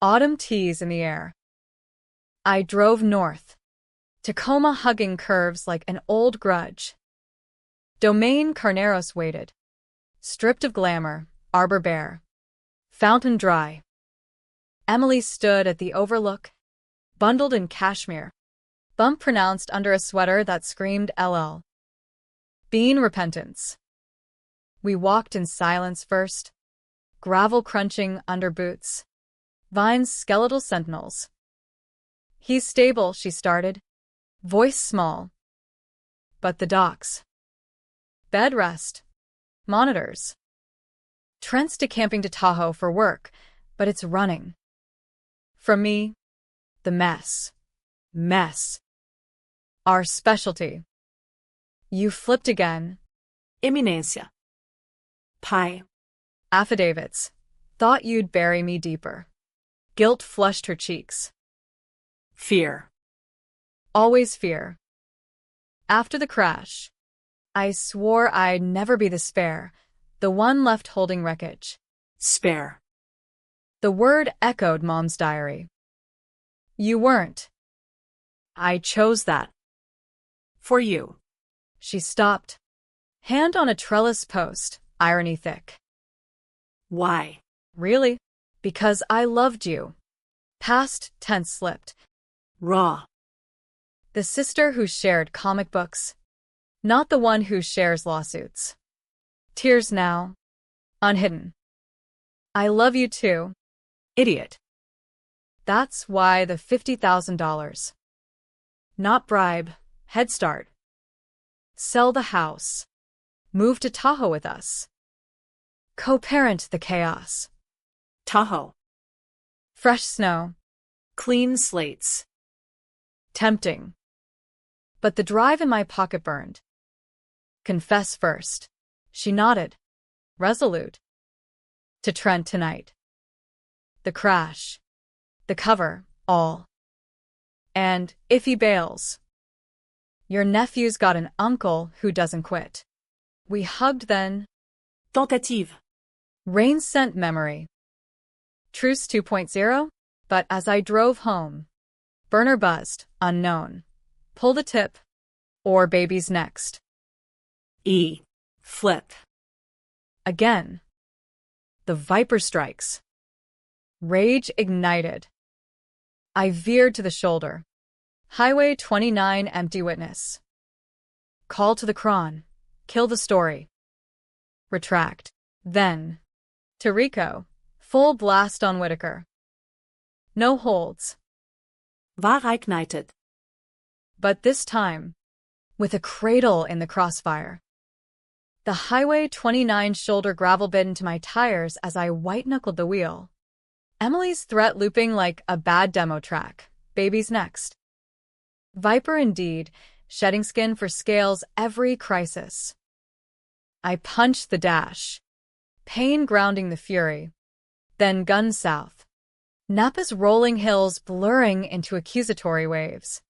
Autumn teas in the air. I drove north. Tacoma hugging curves like an old grudge. Domaine Carneros waited. Stripped of glamour, arbor bare. Fountain dry. Emily stood at the overlook, bundled in cashmere. Bump pronounced under a sweater that screamed LL. Bean repentance. We walked in silence first. Gravel crunching under boots. Vine's skeletal sentinels. He's stable, she started. Voice small. But the docs. Bed rest. Monitors. Trent's decamping to Tahoe for work, but it's running. From me, the mess. Mess. Our specialty. You flipped again. Eminência. Pai. Affidavits. Thought you'd bury me deeper. Guilt flushed her cheeks. Fear. Always fear. After the crash, I swore I'd never be the spare, the one left holding wreckage. Spare. The word echoed Mom's diary. You weren't. I chose that. For you. She stopped. Hand on a trellis post, irony thick. Why? Really? Because I loved you. Past tense slipped. Raw. The sister who shared comic books. Not the one who shares lawsuits. Tears now. Unhidden. I love you too. Idiot. That's why the $50,000. Not bribe, Head Start. Sell the house. Move to Tahoe with us. Co-parent the chaos. Tahoe. Fresh snow. Clean slates. Tempting. But the drive in my pocket burned. Confess first. She nodded. Resolute. To Trent tonight. The crash. The cover, all. And if he bails. Your nephew's got an uncle who doesn't quit. We hugged then. Tentative. Rain sent memory. Truce 2.0, but as I drove home. Burner buzzed, unknown. Pull the tip. Or baby's next. E. Flip. Again. The viper strikes. Rage ignited. I veered to the shoulder. Highway 29 empty witness. Call to the cron. Kill the story. Retract. Then. To Rico. Full blast on Whitaker. No holds. Waarheidkneitet. But this time, with a cradle in the crossfire. The Highway 29 shoulder gravel bit into my tires as I white-knuckled the wheel. Emily's threat looping like a bad demo track. Baby's next. Viper indeed, shedding skin for scales every crisis. I punched the dash. Pain grounding the fury. Then gun south. Napa's rolling hills blurring into accusatory waves.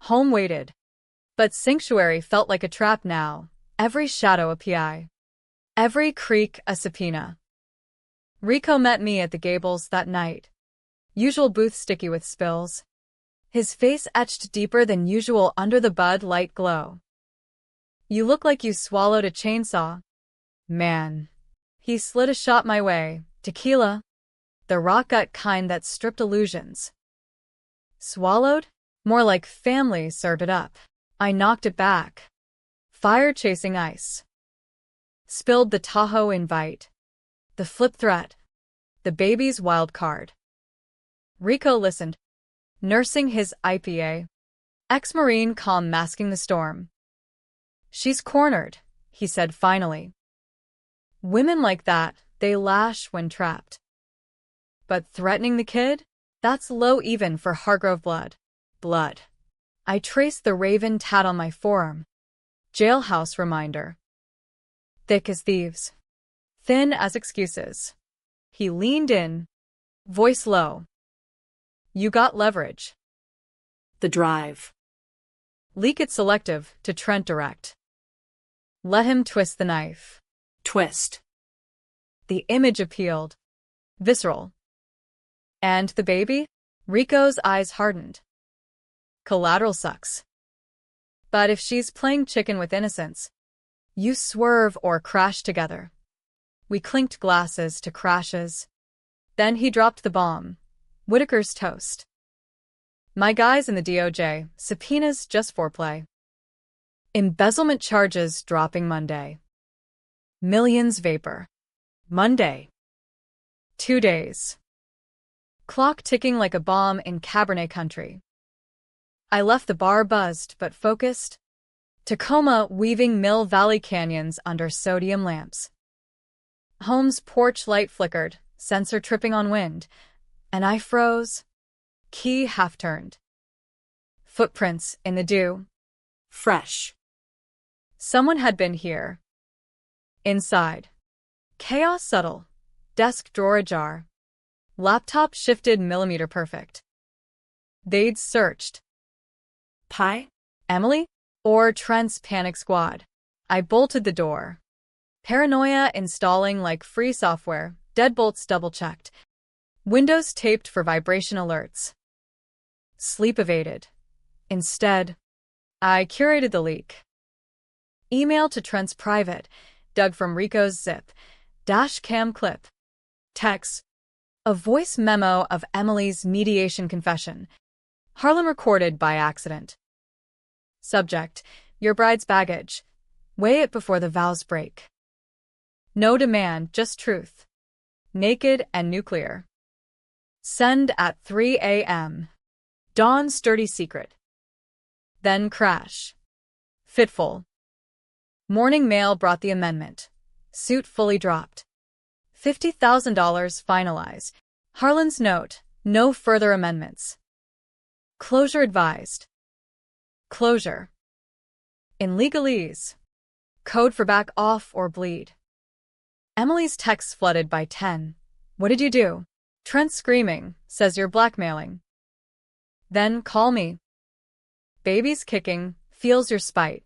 Home waited. But sanctuary felt like a trap now. Every shadow a PI. Every creak a subpoena. Rico met me at the Gables that night. Usual booth sticky with spills. His face etched deeper than usual under the Bud Light glow. You look like you swallowed a chainsaw. Man. He slid a shot my way. Tequila. The rock gut kind that stripped illusions. Swallowed? More like family served it up. I knocked it back. Fire chasing ice. Spilled the Tahoe invite. The flip threat. The baby's wild card. Rico listened, nursing his IPA. Ex-Marine calm masking the storm. She's cornered, he said finally. Women like that, they lash when trapped. But threatening the kid? That's low even for Hargrove blood. Blood. I traced the raven tat on my forearm. Jailhouse reminder. Thick as thieves. Thin as excuses. He leaned in, voice low. You got leverage. The drive. Leak it selective to Trent direct. Let him twist the knife. Twist. The image appealed. Visceral. And the baby? Rico's eyes hardened. Collateral sucks. But if she's playing chicken with innocence, you swerve or crash together. We clinked glasses to crashes. Then he dropped the bomb. Whitaker's toast. My guys in the DOJ, subpoenas just foreplay. Embezzlement charges dropping Monday. Millions vapor. Monday. 2 days. Clock ticking like a bomb in Cabernet country. I left the bar buzzed but focused. Tacoma weaving Mill Valley canyons under sodium lamps. Home's porch light flickered, sensor tripping on wind, and I froze. Key half-turned. Footprints in the dew. Fresh. Someone had been here. Inside. Chaos subtle. Desk drawer ajar. Laptop shifted millimeter perfect. They'd searched. Pie? Emily? Or Trent's panic squad. I bolted the door. Paranoia installing like free software, deadbolts double-checked. Windows taped for vibration alerts. Sleep evaded. Instead, I curated the leak. Email to Trent's private, dug from Rico's zip. Dash cam clip. Text. A voice memo of Emily's mediation confession. Harlan recorded by accident. Subject. Your bride's baggage. Weigh it before the vows break. No demand, just truth. Naked and nuclear. Send at 3 a.m. Dawn's dirty secret. Then crash. Fitful. Morning mail brought the amendment. Suit fully dropped. $50,000 finalized. Harlan's note. No further amendments. Closure advised. Closure. In legalese. Code for back off or bleed. Emily's texts flooded by 10. What did you do? Trent screaming, says you're blackmailing. Then call me. Baby's kicking, feels your spite.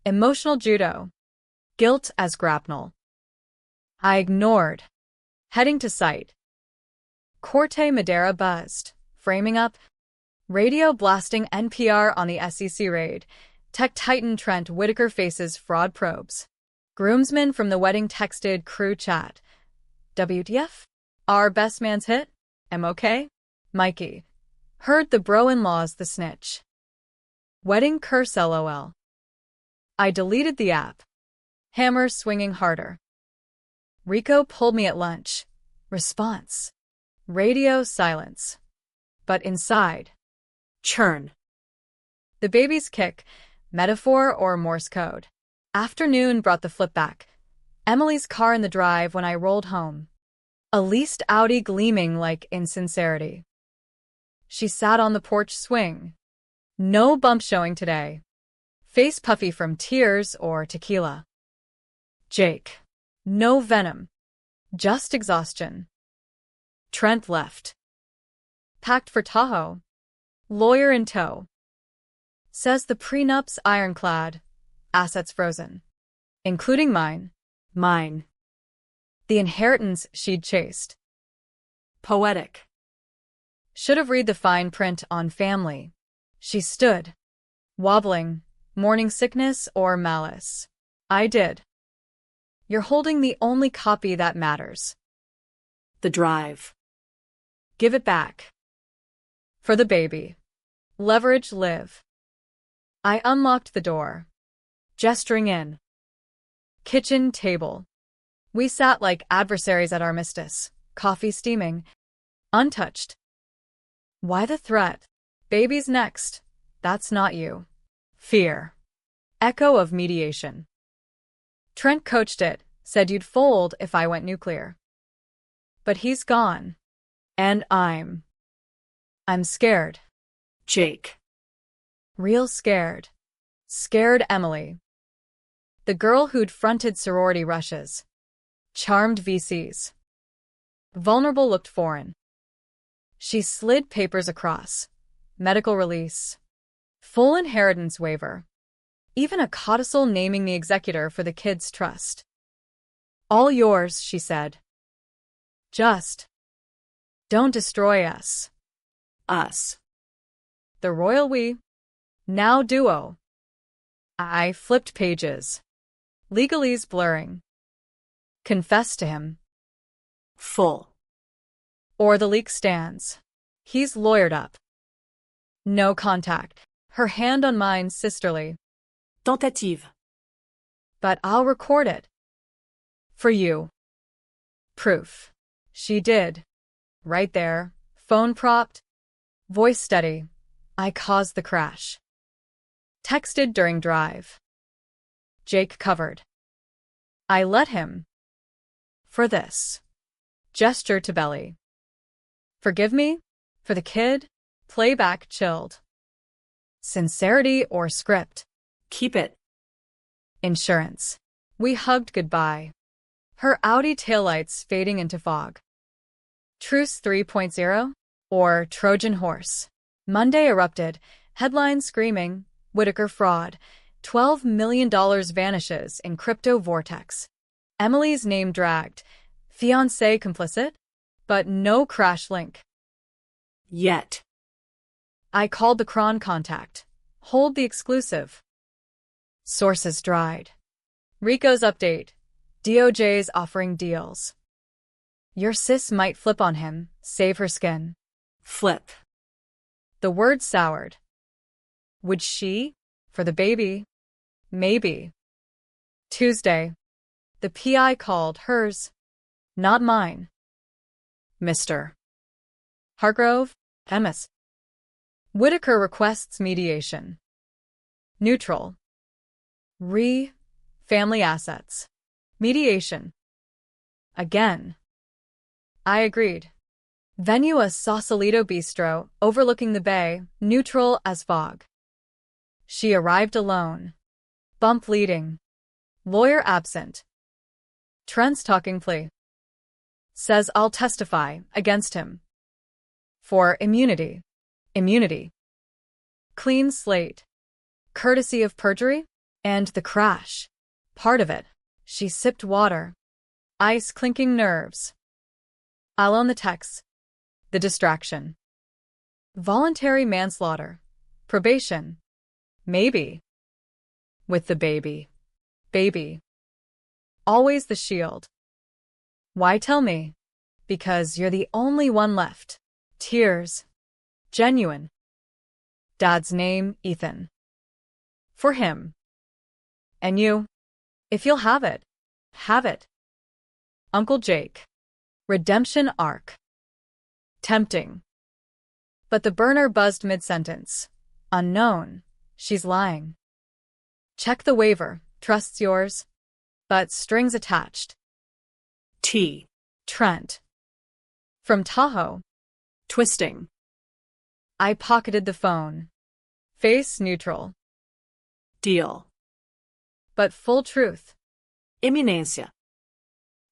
Emotional judo. Guilt as grapnel. I ignored. Heading to site. Corte Madera buzzed, framing up. Radio blasting NPR on the SEC raid. Tech titan Trent Whitaker faces fraud probes. Groomsmen from the wedding texted crew chat. WTF? Our best man's hit? MOK? Mikey. Heard the bro-in-law's the snitch. Wedding curse LOL. I deleted the app. Hammer swinging harder. Rico pulled me at lunch. Response. Radio silence. But inside. Churn. The baby's kick. Metaphor or Morse code. Afternoon brought the flip back. Emily's car in the drive when I rolled home. A leased Audi gleaming like insincerity. She sat on the porch swing. No bump showing today. Face puffy from tears or tequila. Jake. No venom. Just exhaustion. Trent left. Packed for Tahoe. Lawyer in tow. Says the prenup's ironclad. Assets frozen. Including mine. Mine. The inheritance she'd chased. Poetic. Should have read the fine print on family. She stood. Wobbling. Morning sickness or malice. I did. You're holding the only copy that matters. The drive. Give it back. For the baby. Leverage live. I unlocked the door. Gesturing in. Kitchen table. We sat like adversaries at armistice, coffee steaming. Untouched. Why the threat? Baby's next. That's not you. Fear. Echo of mediation. Trent coached it, said you'd fold if I went nuclear. But he's gone. And I'm scared. Jake. Real scared. Scared Emily. The girl who'd fronted sorority rushes. Charmed VCs. Vulnerable looked foreign. She slid papers across. Medical release. Full inheritance waiver. Even a codicil naming the executor for the kid's trust. All yours, she said. Just. Don't destroy us. Us. The royal we. Now duo. I flipped pages. Legalese blurring. Confess to him. Full. Or the leak stands. He's lawyered up. No contact. Her hand on mine sisterly. Tentative. But I'll record it. For you. Proof. She did. Right there. Phone propped. Voice steady. I caused the crash. Texted during drive. Jake covered. I let him. For this. Gesture to belly. Forgive me? For the kid? Playback chilled. Sincerity or script? Keep it. Insurance. We hugged goodbye. Her Audi taillights fading into fog. Truce 3.0? Or Trojan horse? Monday erupted, headlines screaming, Whitaker fraud, $12 million vanishes in crypto vortex. Emily's name dragged, fiancé complicit? But no crash link. Yet. I called the cron contact. Hold the exclusive. Sources dried. Rico's update. DOJ's offering deals. Your sis might flip on him, save her skin. Flip. The word soured. Would she? For the baby? Maybe. Tuesday. The PI called hers. Not mine. Mr. Hargrove, MS. Whitaker requests mediation. Neutral. Family assets. Mediation. Again. I agreed. Venue a Sausalito bistro overlooking the bay, neutral as fog. She arrived alone. Bump leading. Lawyer absent. Trent's talking plea. Says I'll testify against him. For immunity. Immunity. Clean slate. Courtesy of perjury? And the crash. Part of it. She sipped water. Ice clinking nerves. I'll own the text. The distraction. Voluntary manslaughter. Probation. Maybe. With the baby. Baby. Always the shield. Why tell me? Because you're the only one left. Tears. Genuine. Dad's name, Ethan. For him. And you? If you'll have it. Have it. Uncle Jake. Redemption arc. Tempting. But the burner buzzed mid-sentence. Unknown. She's lying. Check the waiver. Trust's yours. But strings attached. T. Trent. From Tahoe. Twisting. I pocketed the phone. Face neutral. Deal. But full truth. Imminência.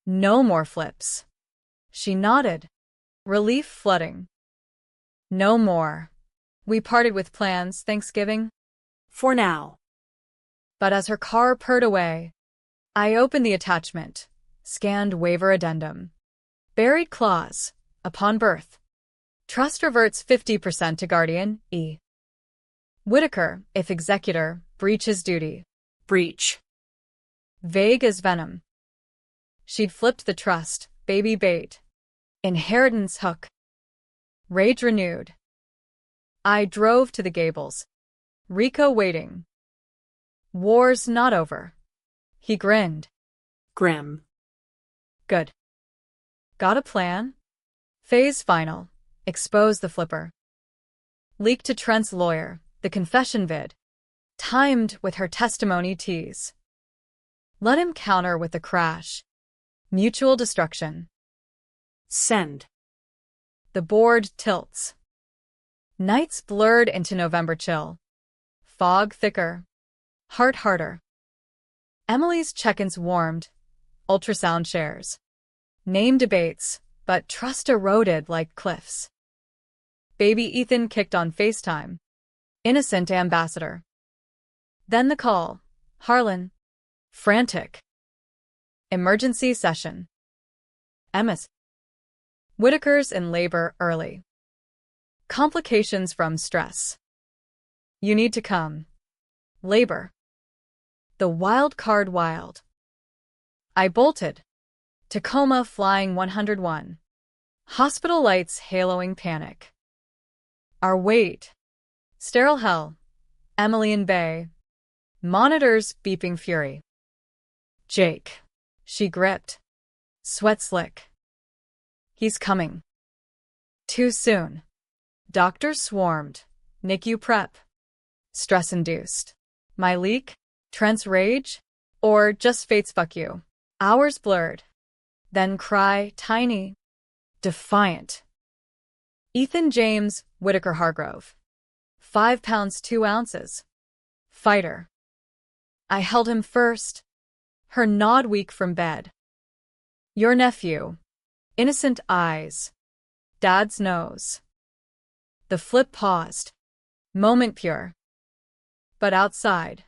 No more flips. She nodded. Relief flooding. No more. We parted with plans Thanksgiving. For now. But as her car purred away, I opened the attachment, scanned waiver addendum. Buried clause. Upon birth. Trust reverts 50% to guardian, E. Whitaker, if executor, breaches duty. Breach. Vague as venom. She'd flipped the trust, baby bait. Inheritance hook. Rage renewed. I drove to the Gables. Rico waiting. War's not over. He grinned. Grim. Good. Got a plan? Phase final. Expose the flipper. Leak to Trent's lawyer, the confession vid. Timed with her testimony tease. Let him counter with the crash. Mutual destruction. Send. The board tilts. Nights blurred into November chill. Fog thicker. Heart harder. Emily's check-ins warmed. Ultrasound shares. Name debates, but trust eroded like cliffs. Baby Ethan kicked on FaceTime. Innocent ambassador. Then the call. Harlan. Frantic. Emergency session. MS. Whitaker's in labor early. Complications from stress. You need to come. Labor. The wild card wild. I bolted. Tacoma flying 101. Hospital lights haloing panic. Our wait. Sterile hell. Emily and Bay. Monitors beeping fury. Jake. She gripped. Sweat slick. He's coming. Too soon. Doctors swarmed. NICU prep. Stress-induced. My leak? Trent's rage? Or just fate's fuck you? Hours blurred. then cry, tiny, defiant. Ethan James Whitaker Hargrove. 5 pounds 2 ounces. Fighter. I held him first. Her nod weak from bed. Your nephew. Innocent eyes. Dad's nose. The flip paused. Moment pure. But outside.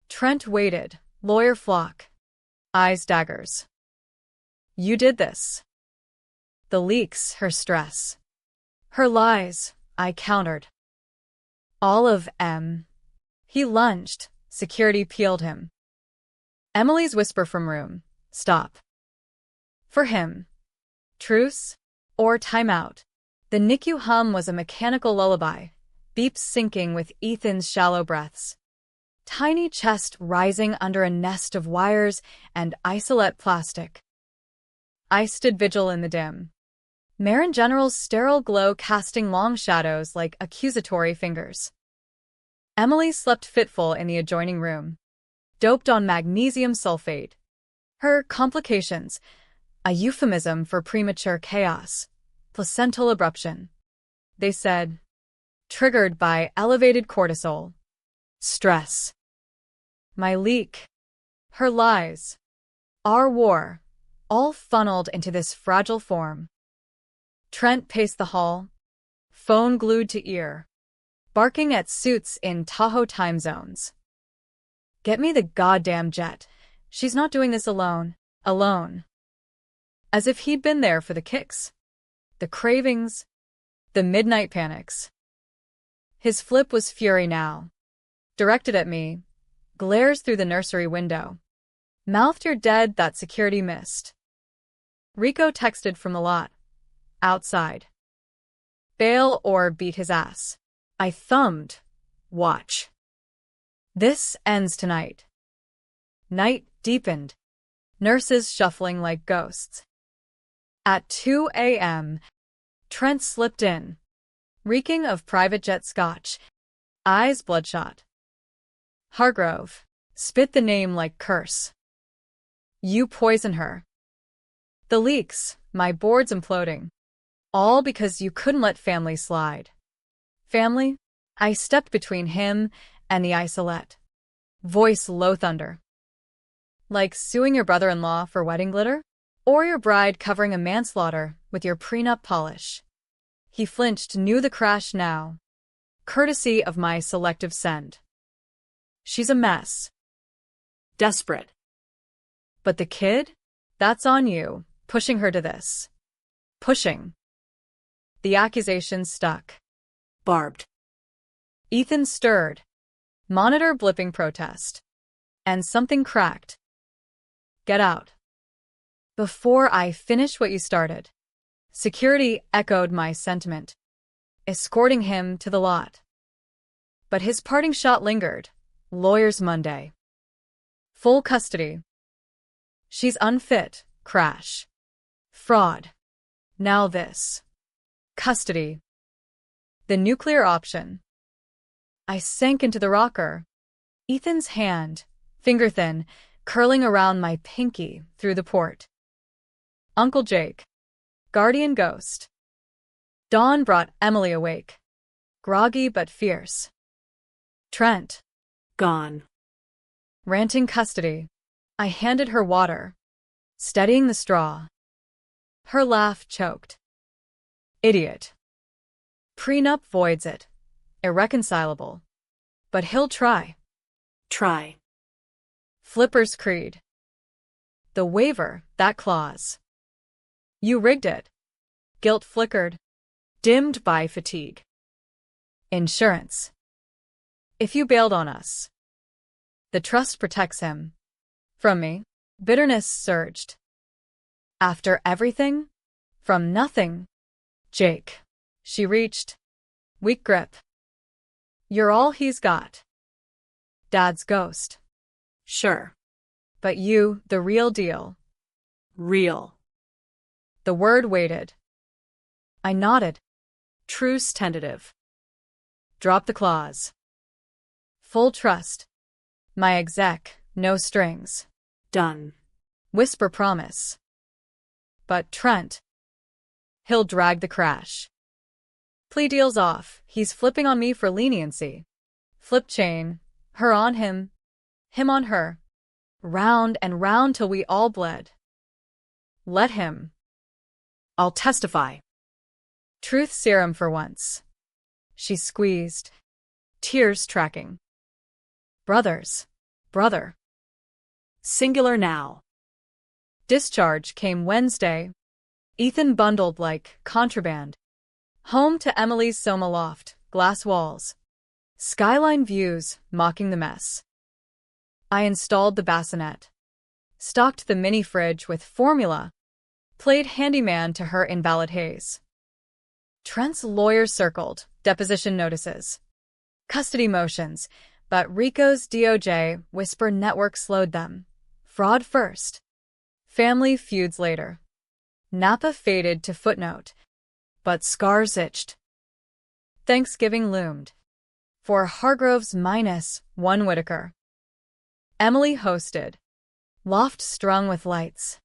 Trent waited, lawyer flock. Eyes daggers. You did this. The leaks, her stress. Her lies, I countered. All of M. He lunged, security peeled him. Emily's whisper from room, stop. For him. Truce? Or timeout? The NICU hum was a mechanical lullaby, beeps syncing with Ethan's shallow breaths. Tiny chest rising under a nest of wires and isolate plastic. I stood vigil in the dim. Marin General's sterile glow casting long shadows like accusatory fingers. Emily slept fitful in the adjoining room, doped on magnesium sulfate. Her complications, a euphemism for premature chaos, placental abruption. They said, triggered by elevated cortisol. Stress. My leak. Her lies. Our war. All funneled into this fragile form. Trent paced the hall, phone glued to ear, barking at suits in Tahoe time zones. Get me the goddamn jet. She's not doing this alone. Alone. As if he'd been there for the kicks, the cravings, the midnight panics. His flip was fury now. Directed at me, glares through the nursery window. Mouthed you're dead that security missed. Rico texted from the lot. Outside. Bail or beat his ass. I thumbed. Watch. This ends tonight. Night deepened. Nurses shuffling like ghosts. At 2 a.m., Trent slipped in, reeking of private jet scotch, eyes bloodshot. Hargrove, spit the name like curse. You poison her. The leaks, my board's imploding. All because you couldn't let family slide. Family? I stepped between him and the isolate. Voice low thunder. Like suing your brother-in-law for wedding glitter? Or your bride covering a manslaughter with your prenup polish. He flinched, knew the crash now. Courtesy of my selective send. She's a mess. Desperate. But the kid? That's on you, pushing her to this. Pushing. The accusation stuck. Barbed. Ethan stirred. Monitor blipping protest. And something cracked. Get out. Before I finish what you started. Security echoed my sentiment, escorting him to the lot. But his parting shot lingered. Lawyers Monday. Full custody. She's unfit. Crash. Fraud. Now this. Custody. The nuclear option. I sank into the rocker. Ethan's hand, finger thin, curling around my pinky through the port. Uncle Jake. Guardian ghost. Dawn brought Emily awake. Groggy but fierce. Trent. Gone. Ranting custody. I handed her water, steadying the straw. Her laugh choked. Idiot. Prenup voids it. Irreconcilable. But he'll try. Try. Flipper's creed. The waiver, that clause. You rigged it. Guilt flickered, dimmed by fatigue. Insurance. If you bailed on us. The trust protects him. From me, bitterness surged. After everything? From nothing. Jake. She reached. Weak grip. You're all he's got. Dad's ghost. Sure. But you, the real deal. Real. The word waited. I nodded. Truce tentative. Drop the clause. Full trust. My exec, no strings. Done. Whisper promise. But Trent, he'll drag the crash. Plea deal's off. He's flipping on me for leniency. Flip chain. Her on him. Him on her. Round and round till we all bled. Let him. I'll testify. Truth serum for once. She squeezed. Tears tracking. Brothers. Brother. Singular now. Discharge came Wednesday. Ethan bundled like contraband. Home to Emily's Soma loft, glass walls. Skyline views, mocking the mess. I installed the bassinet. Stocked the mini fridge with formula. Played handyman to her invalid haze. Trent's lawyers circled, deposition notices. Custody motions, but Rico's DOJ whisper network slowed them. Fraud first. Family feuds later. Napa faded to footnote. But scars itched. Thanksgiving loomed. For Hargrove's -1 Whitaker. Emily hosted. Loft strung with lights.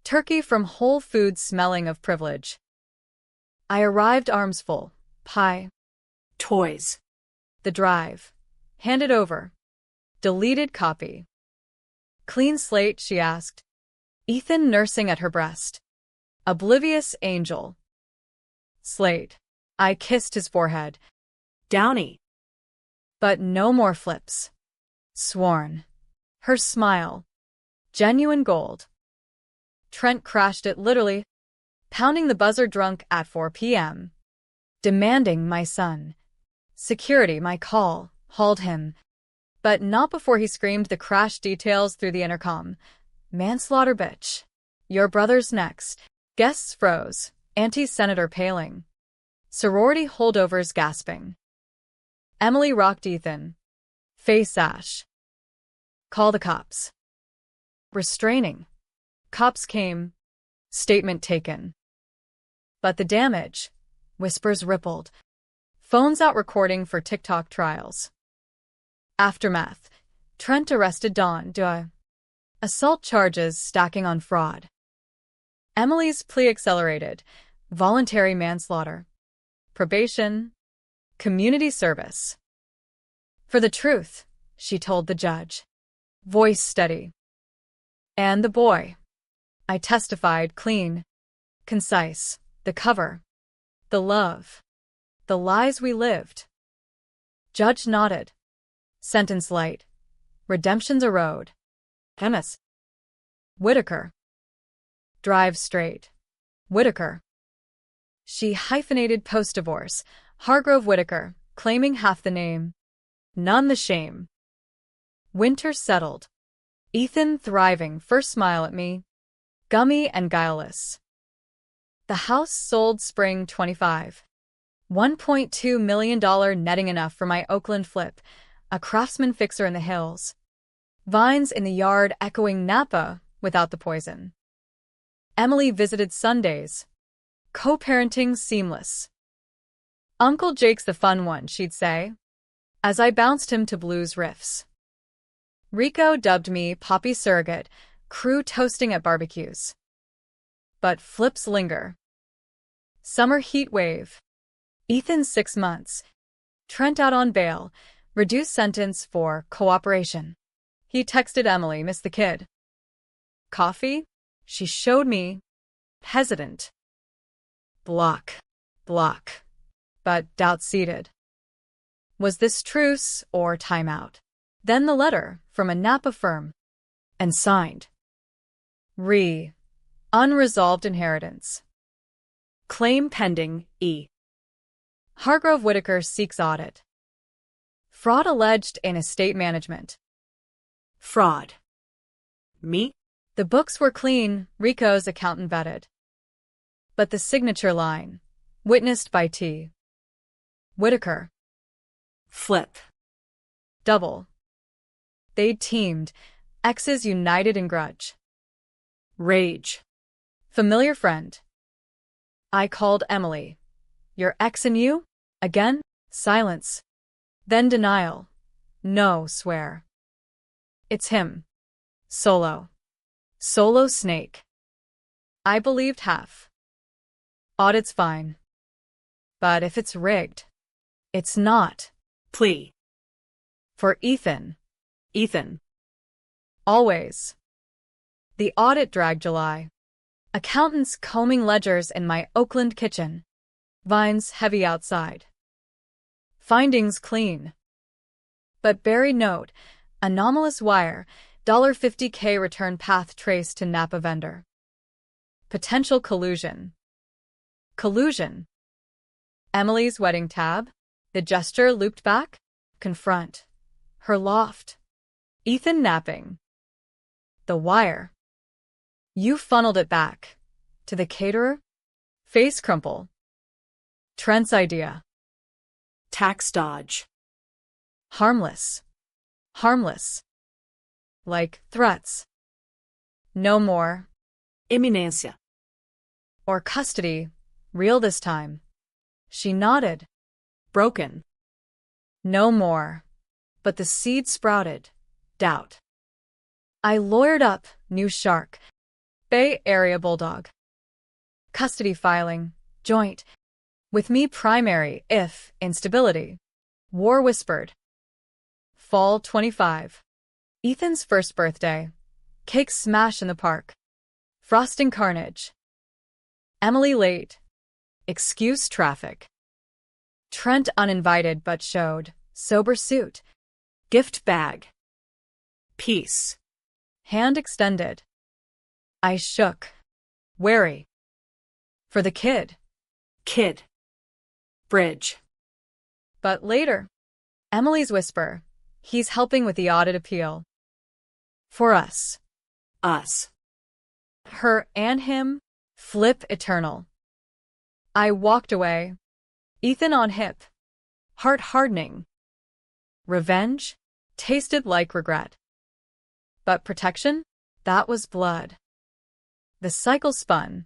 Turkey from Whole Foods smelling of privilege. I arrived arms full. Pie. Toys. The drive. Handed over. Deleted copy. Clean slate, she asked. Ethan nursing at her breast. Oblivious angel. Slate. I kissed his forehead. Downy. But no more flips. Sworn. Her smile. Genuine gold. Trent crashed it literally, pounding the buzzer drunk at 4 p.m. Demanding my son. Security, my call, hauled him. But not before he screamed the crash details through the intercom. Manslaughter, bitch. Your brother's next. Guests froze, anti-senator paling. Sorority holdovers gasping. Emily rocked Ethan. Face ash. Call the cops. Restraining. Cops came. Statement taken. But the damage. Whispers rippled. Phones out recording for TikTok trials. Aftermath. Trent arrested Dawn. Assault charges stacking on fraud. Emily's plea accelerated. Voluntary manslaughter. Probation. Community service. For the truth, she told the judge. Voice steady. And the boy. I testified clean. Concise. The cover. The love. The lies we lived. Judge nodded. Sentence light. Redemption's a road. Hemis. Whitaker. Drive straight. Whitaker. She hyphenated post-divorce. Hargrove Whitaker, claiming half the name. None the shame. Winter settled. Ethan thriving, first smile at me. Gummy and guileless. The house sold spring 25. $1.2 million netting enough for my Oakland flip, a craftsman fixer in the hills. Vines in the yard echoing Napa without the poison. Emily visited Sundays. Co-parenting seamless. Uncle Jake's the fun one, she'd say, as I bounced him to blues riffs. Rico dubbed me Poppy Surrogate, crew toasting at barbecues. But flips linger. Summer heat wave. Ethan 6 months. Trent out on bail. Reduced sentence for cooperation. He texted Emily, miss the kid. Coffee? She showed me. Hesitant. Block. But doubt-seated. Was this truce or timeout? Then the letter from a Napa firm. And signed. Unresolved inheritance. Claim pending, E. Hargrove Whitaker seeks audit. Fraud alleged in estate management. Fraud. Me? The books were clean, Rico's accountant vetted. But the signature line, witnessed by T. Whitaker. Flip. Double. They'd teamed, exes united in grudge. Rage. Familiar friend. I called Emily. Your ex and you? Again? Silence. Then denial. No, swear. It's him. Solo snake. I believed half. Audit's fine. But if it's rigged, it's not. Plea. For Ethan. Ethan. Always. The audit dragged July. Accountants combing ledgers in my Oakland kitchen. Vines heavy outside. Findings clean. But buried note, anomalous wire, $50K return path traced to Napa vendor. Potential collusion. Collusion. Emily's wedding tab. The gesture looped back. Confront. Her loft. Ethan napping. The wire. You funneled it back. To the caterer? Face crumple. Trent's idea. Tax dodge. Harmless. Harmless. Like threats. No more. Imminência. Or custody. Real this time. She nodded. Broken. No more. But the seed sprouted. Doubt. I lawyered up. New shark. Bay Area bulldog. Custody filing. Joint. With me primary if instability. War whispered. Fall 25. Ethan's first birthday. Cake smash in the park. Frosting carnage. Emily late. Excuse traffic. Trent uninvited but showed. Sober suit. Gift bag. Peace. Hand extended. I shook. Wary. For the kid. Kid. Bridge. But later. Emily's whisper. He's helping with the audit appeal. For us. Us. Her and him. Flip eternal. I walked away. Ethan on hip. Heart hardening. Revenge? Tasted like regret. But protection? That was blood. The cycle spun.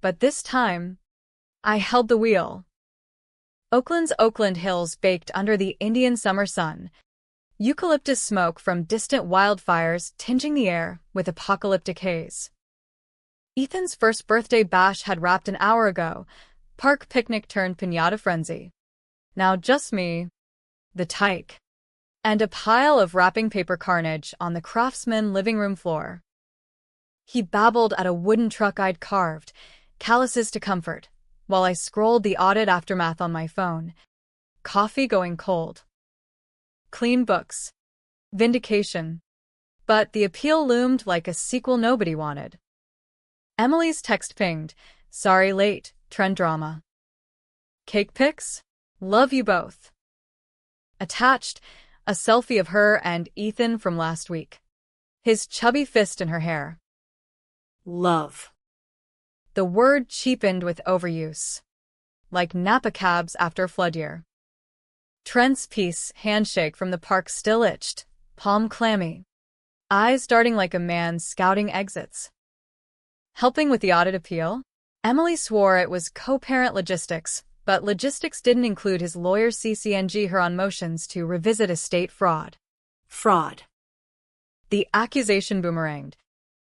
But this time, I held the wheel. Oakland's Oakland hills baked under the Indian summer sun. Eucalyptus smoke from distant wildfires tinging the air with apocalyptic haze. Ethan's first birthday bash had wrapped an hour ago. Park picnic turned piñata frenzy. Now just me, the tyke, and a pile of wrapping paper carnage on the craftsman living room floor. He babbled at a wooden truck I'd carved, calluses to comfort, while I scrolled the audit aftermath on my phone. Coffee going cold. Clean books. Vindication. But the appeal loomed like a sequel nobody wanted. Emily's text pinged. Sorry late, trend drama. Cake pics? Love you both. Attached, a selfie of her and Ethan from last week. His chubby fist in her hair. Love. The word cheapened with overuse. Like Napa cabs after flood year. Trent's peace handshake from the park still itched, palm clammy. Eyes darting like a man scouting exits. Helping with the audit appeal? Emily swore it was co-parent logistics, but logistics didn't include his lawyer CCNG her on motions to revisit estate fraud. Fraud. The accusation boomeranged,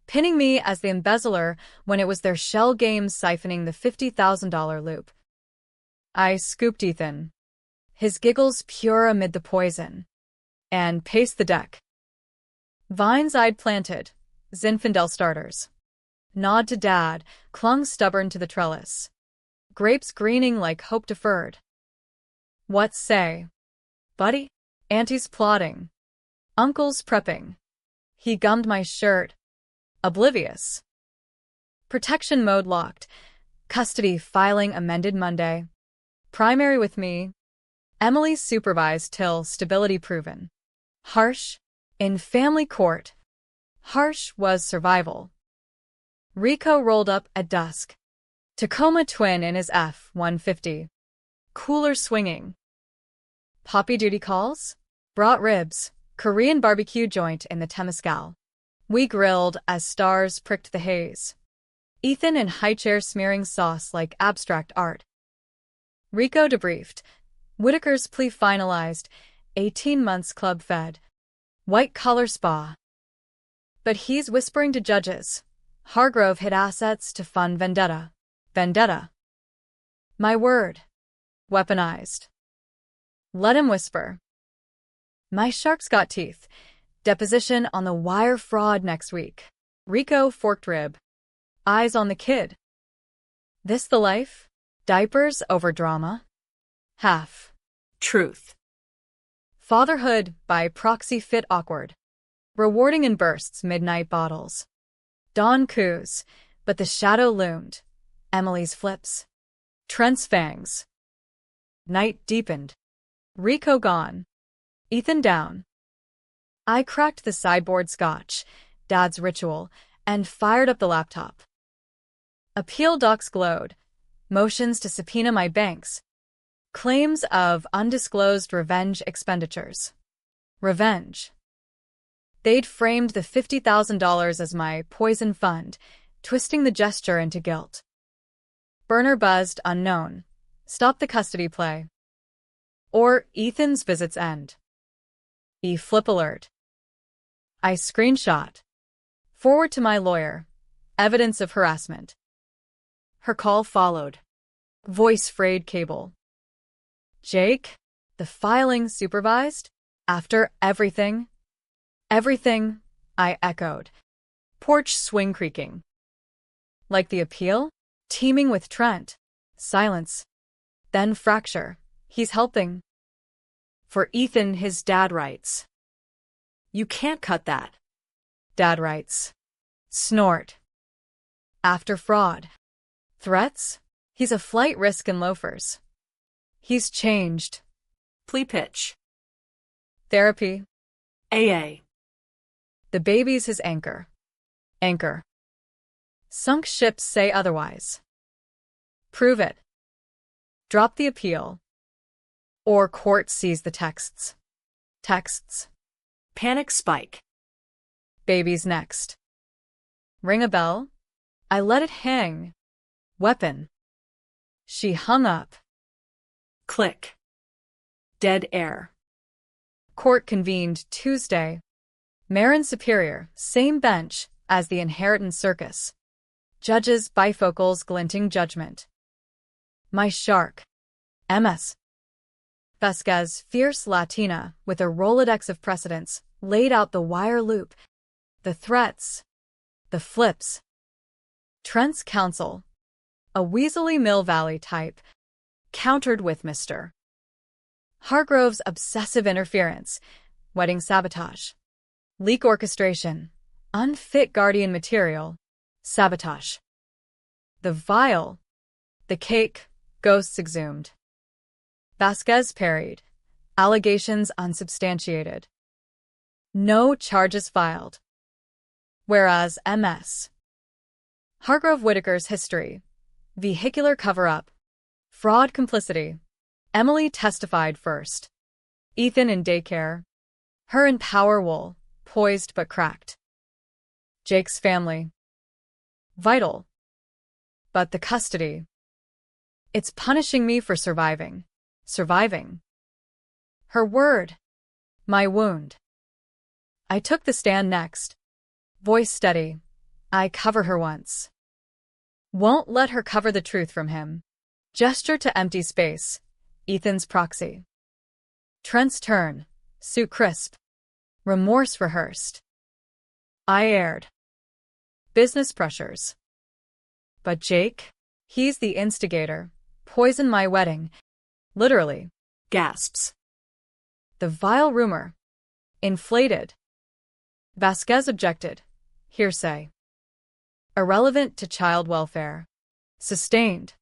pinning me as the embezzler when it was their shell game siphoning the $50,000 loop. I scooped Ethan, his giggles pure amid the poison, and paced the deck. Vines I'd planted, Zinfandel starters. Nod to Dad, clung stubborn to the trellis. Grapes greening like hope deferred. What say? Buddy? Auntie's plotting. Uncle's prepping. He gummed my shirt. Oblivious. Protection mode locked. Custody filing amended Monday. Primary with me. Emily supervised till stability proven. Harsh. In family court. Harsh was survival. Rico rolled up at dusk. Tacoma twin in his F-150. Cooler swinging. Poppy duty calls? Brought ribs. Korean barbecue joint in the Temescal. We grilled as stars pricked the haze. Ethan in high chair smearing sauce like abstract art. Rico debriefed. Whitaker's plea finalized. 18 months club fed. White collar spa. But he's whispering to judges. Hargrove hid assets to fund vendetta. Vendetta. My word. Weaponized. Let him whisper. My shark's got teeth. Deposition on the wire fraud next week. Rico forked rib. Eyes on the kid. This the life? Diapers over drama? Half. Truth. Fatherhood by proxy fit awkward. Rewarding in bursts midnight bottles. Dawn coos, but the shadow loomed. Emily's flips. Trent's fangs. Night deepened. Rico gone. Ethan down. I cracked the sideboard scotch, Dad's ritual, and fired up the laptop. Appeal docs glowed. Motions to subpoena my banks. Claims of undisclosed revenge expenditures. Revenge. They'd framed the $50,000 as my poison fund, twisting the gesture into guilt. Burner buzzed unknown. Stop the custody play. Or Ethan's visits end. Flip alert. I screenshot. Forward to my lawyer. Evidence of harassment. Her call followed. Voice frayed cable. Jake? The filing supervised? After everything? Everything, I echoed. Porch swing creaking. Like the appeal? Teaming with Trent. Silence. Then fracture. He's helping. For Ethan, his dad writes. You can't cut that. Dad writes. Snort. After fraud. Threats? He's a flight risk in loafers. He's changed. Plea pitch. Therapy. AA. The baby's his anchor. Anchor. Sunk ships say otherwise. Prove it. Drop the appeal. Or court sees the texts. Texts. Panic spike. Baby's next. Ring a bell? I let it hang. Weapon. She hung up. Click. Dead air. Court convened Tuesday. Marin Superior, same bench as the inheritance circus. Judges bifocals glinting judgment. My shark. MS. Vasquez, fierce Latina with a Rolodex of precedents, laid out the wire loop. The threats. The flips. Trent's counsel. A weaselly Mill Valley type. Countered with Mr. Hargrove's obsessive interference. Wedding sabotage. Leak orchestration. Unfit guardian material. Sabotage. The vial. The cake. Ghosts exhumed. Vasquez parried. Allegations unsubstantiated. No charges filed. Whereas MS. Hargrove Whitaker's history. Vehicular cover-up. Fraud complicity. Emily testified first. Ethan in daycare. Her in Powerwool, poised but cracked. Jake's family. Vital. But the custody. It's punishing me for surviving. Surviving. Her word. My wound. I took the stand next. Voice steady. I cover her once. Won't let her cover the truth from him. Gesture to empty space. Ethan's proxy. Trent's turn. Suit crisp. Remorse rehearsed. I aired. Business pressures. But Jake? He's the instigator. Poison my wedding. Literally. Gasps. The vile rumor. Inflated. Vasquez objected. Hearsay. Irrelevant to child welfare. Sustained.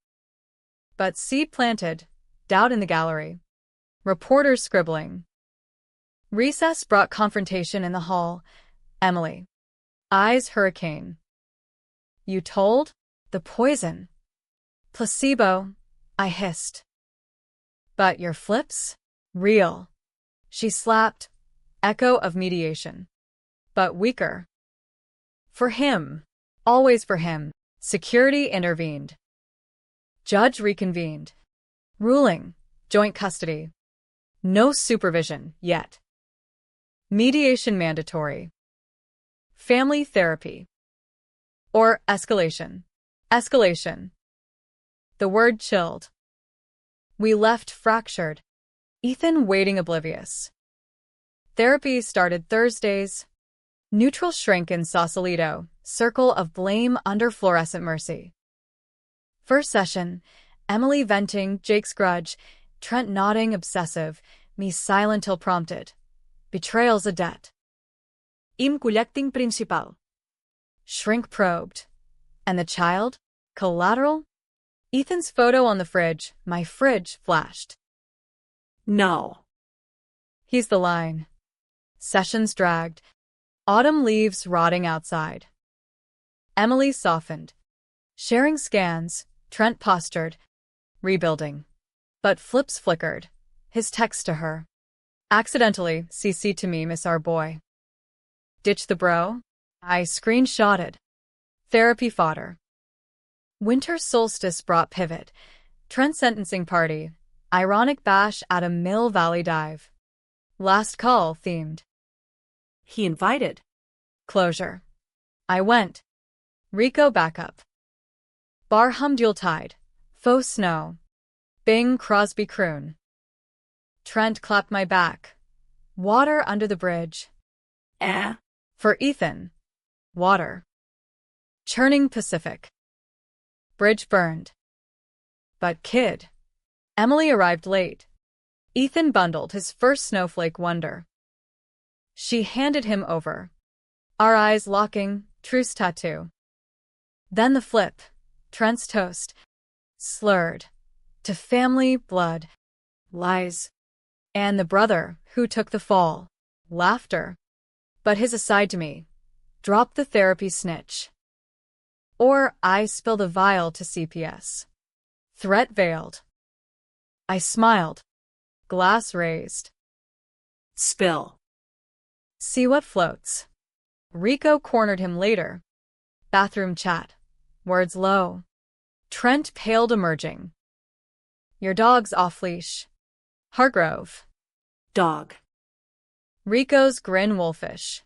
But seed planted. Doubt in the gallery. Reporters scribbling. Recess brought confrontation in the hall. Emily. Eyes hurricane. You told? The poison. Placebo. I hissed. But your flips? Real. She slapped. Echo of mediation. But weaker. For him. Always for him. Security intervened. Judge reconvened. Ruling. Joint custody. No supervision, yet. Mediation mandatory. Family therapy. Or escalation. Escalation. The word chilled. We left fractured, Ethan waiting oblivious. Therapy started Thursdays. Neutral shrink in Sausalito, circle of blame under fluorescent mercy. First session, Emily venting, Jake's grudge, Trent nodding obsessive, me silent till prompted. Betrayal's a debt. Im collecting principal. Shrink probed. And the child? Collateral? Ethan's photo on the fridge, my fridge, flashed. No. He's the line. Sessions dragged. Autumn leaves rotting outside. Emily softened. Sharing scans, Trent postured. Rebuilding. But flips flickered. His text to her. Accidentally, CC to me, miss our boy. Ditch the bro? I screenshotted. Therapy fodder. Winter solstice brought pivot. Trent sentencing party. Ironic bash at a Mill Valley dive. Last call themed. He invited. Closure. I went. Rico backup. Bar hummed Yuletide. Faux snow. Bing Crosby croon. Trent clapped my back. Water under the bridge. For Ethan. Water. Churning Pacific. Bridge burned. But kid. Emily arrived late. Ethan bundled his first snowflake wonder. She handed him over. Our eyes locking, truce tattoo. Then the flip. Trent's toast. Slurred. To family, blood. Lies. And the brother, who took the fall. Laughter. But his aside to me. Drop the therapy snitch. Or I spill the vial to CPS. Threat veiled. I smiled. Glass raised. Spill. See what floats. Rico cornered him later. Bathroom chat. Words low. Trent paled emerging. Your dog's off leash. Hargrove. Dog. Rico's grin wolfish.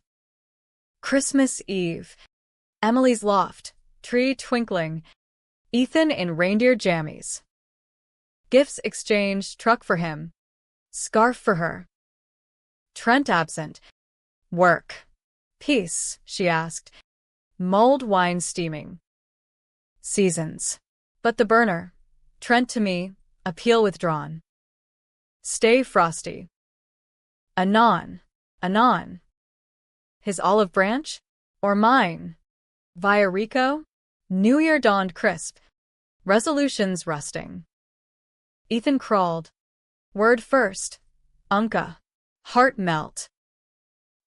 Christmas Eve. Emily's loft. Tree twinkling. Ethan in reindeer jammies. Gifts exchanged, truck for him. Scarf for her. Trent absent. Work. Peace, she asked. Mulled wine steaming. Seasons. But the burner. Trent to me, appeal withdrawn. Stay frosty. Anon. Anon. His olive branch? Or mine? Via Rico? New Year dawned crisp. Resolutions rusting. Ethan crawled. Word first. Unca. Heart melt.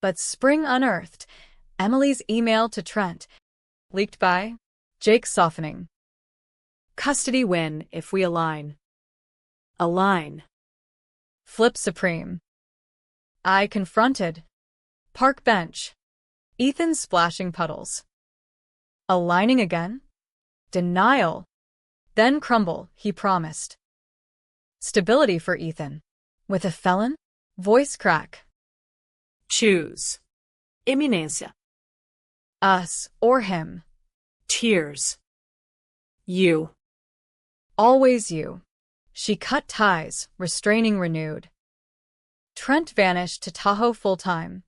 But spring unearthed. Emily's email to Trent. Leaked by Jake softening. Custody win if we align. Align. Flip supreme. I confronted. Park bench. Ethan splashing puddles. Aligning again? Denial. Then crumble, he promised. Stability for Ethan. With a felon? Voice crack. Choose. Imminência. Us or him. Tears. You. Always you. She cut ties, restraining renewed. Trent vanished to Tahoe full-time.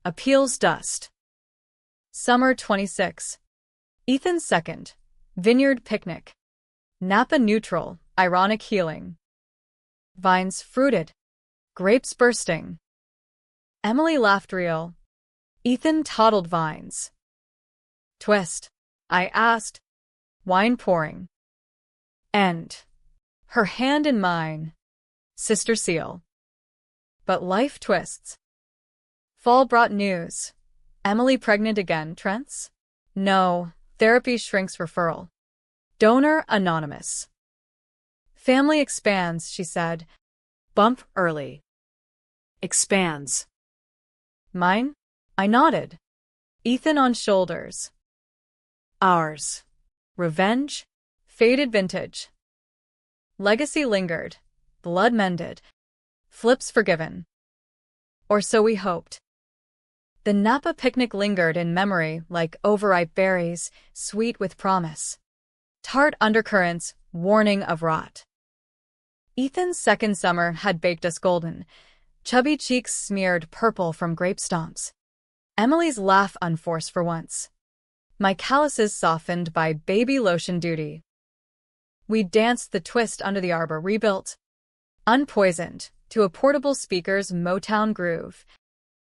Appeals dust. Summer 26. Ethan's second. Vineyard picnic. Napa neutral, ironic healing. Vines fruited. Grapes bursting. Emily laughed real. Ethan toddled vines. Twist. I asked. Wine pouring. End. Her hand in mine. Sister seal. But life twists. Fall brought news. Emily pregnant again, Trent's? No, therapy shrinks referral. Donor anonymous. Family expands, she said. Bump early. Expands. Mine? I nodded. Ethan on shoulders. Ours. Revenge? Faded vintage. Legacy lingered. Blood mended. Flips forgiven. Or so we hoped. The Napa picnic lingered in memory like overripe berries, sweet with promise. Tart undercurrents, warning of rot. Ethan's second summer had baked us golden, chubby cheeks smeared purple from grape stomps. Emily's laugh unforced for once. My calluses softened by baby lotion duty. We danced the twist under the arbor rebuilt, unpoisoned, to a portable speaker's Motown groove.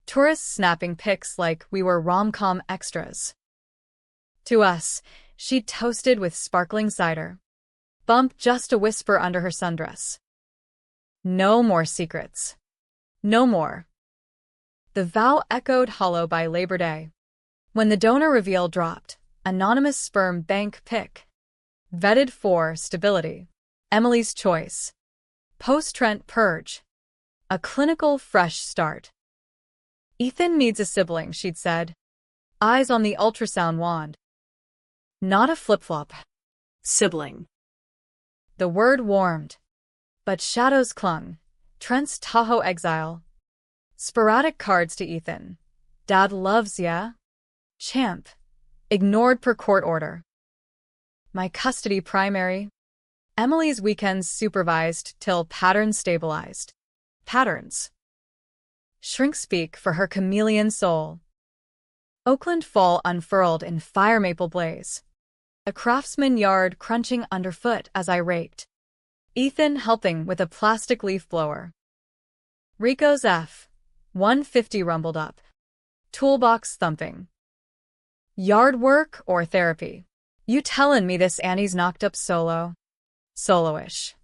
Tourists snapping pics like we were rom-com extras. To us, she toasted with sparkling cider. Bump just a whisper under her sundress. No more secrets. No more. The vow echoed hollow by Labor Day. When the donor reveal dropped, anonymous sperm bank pic. Vetted for stability. Emily's choice. Post-Trent purge. A clinical fresh start. Ethan needs a sibling, she'd said. Eyes on the ultrasound wand. Not a flip-flop. Sibling. The word warmed. But shadows clung. Trent's Tahoe exile. Sporadic cards to Ethan. Dad loves ya. Champ. Ignored per court order. My custody primary. Emily's weekends supervised till patterns stabilized. Patterns. Shrink speak for her chameleon soul. Oakland fall unfurled in fire maple blaze. A craftsman yard crunching underfoot as I raked. Ethan helping with a plastic leaf blower. Rico's F-150 rumbled up. Toolbox thumping. Yard work or therapy? You tellin' me this Annie's knocked up solo? Solo-ish.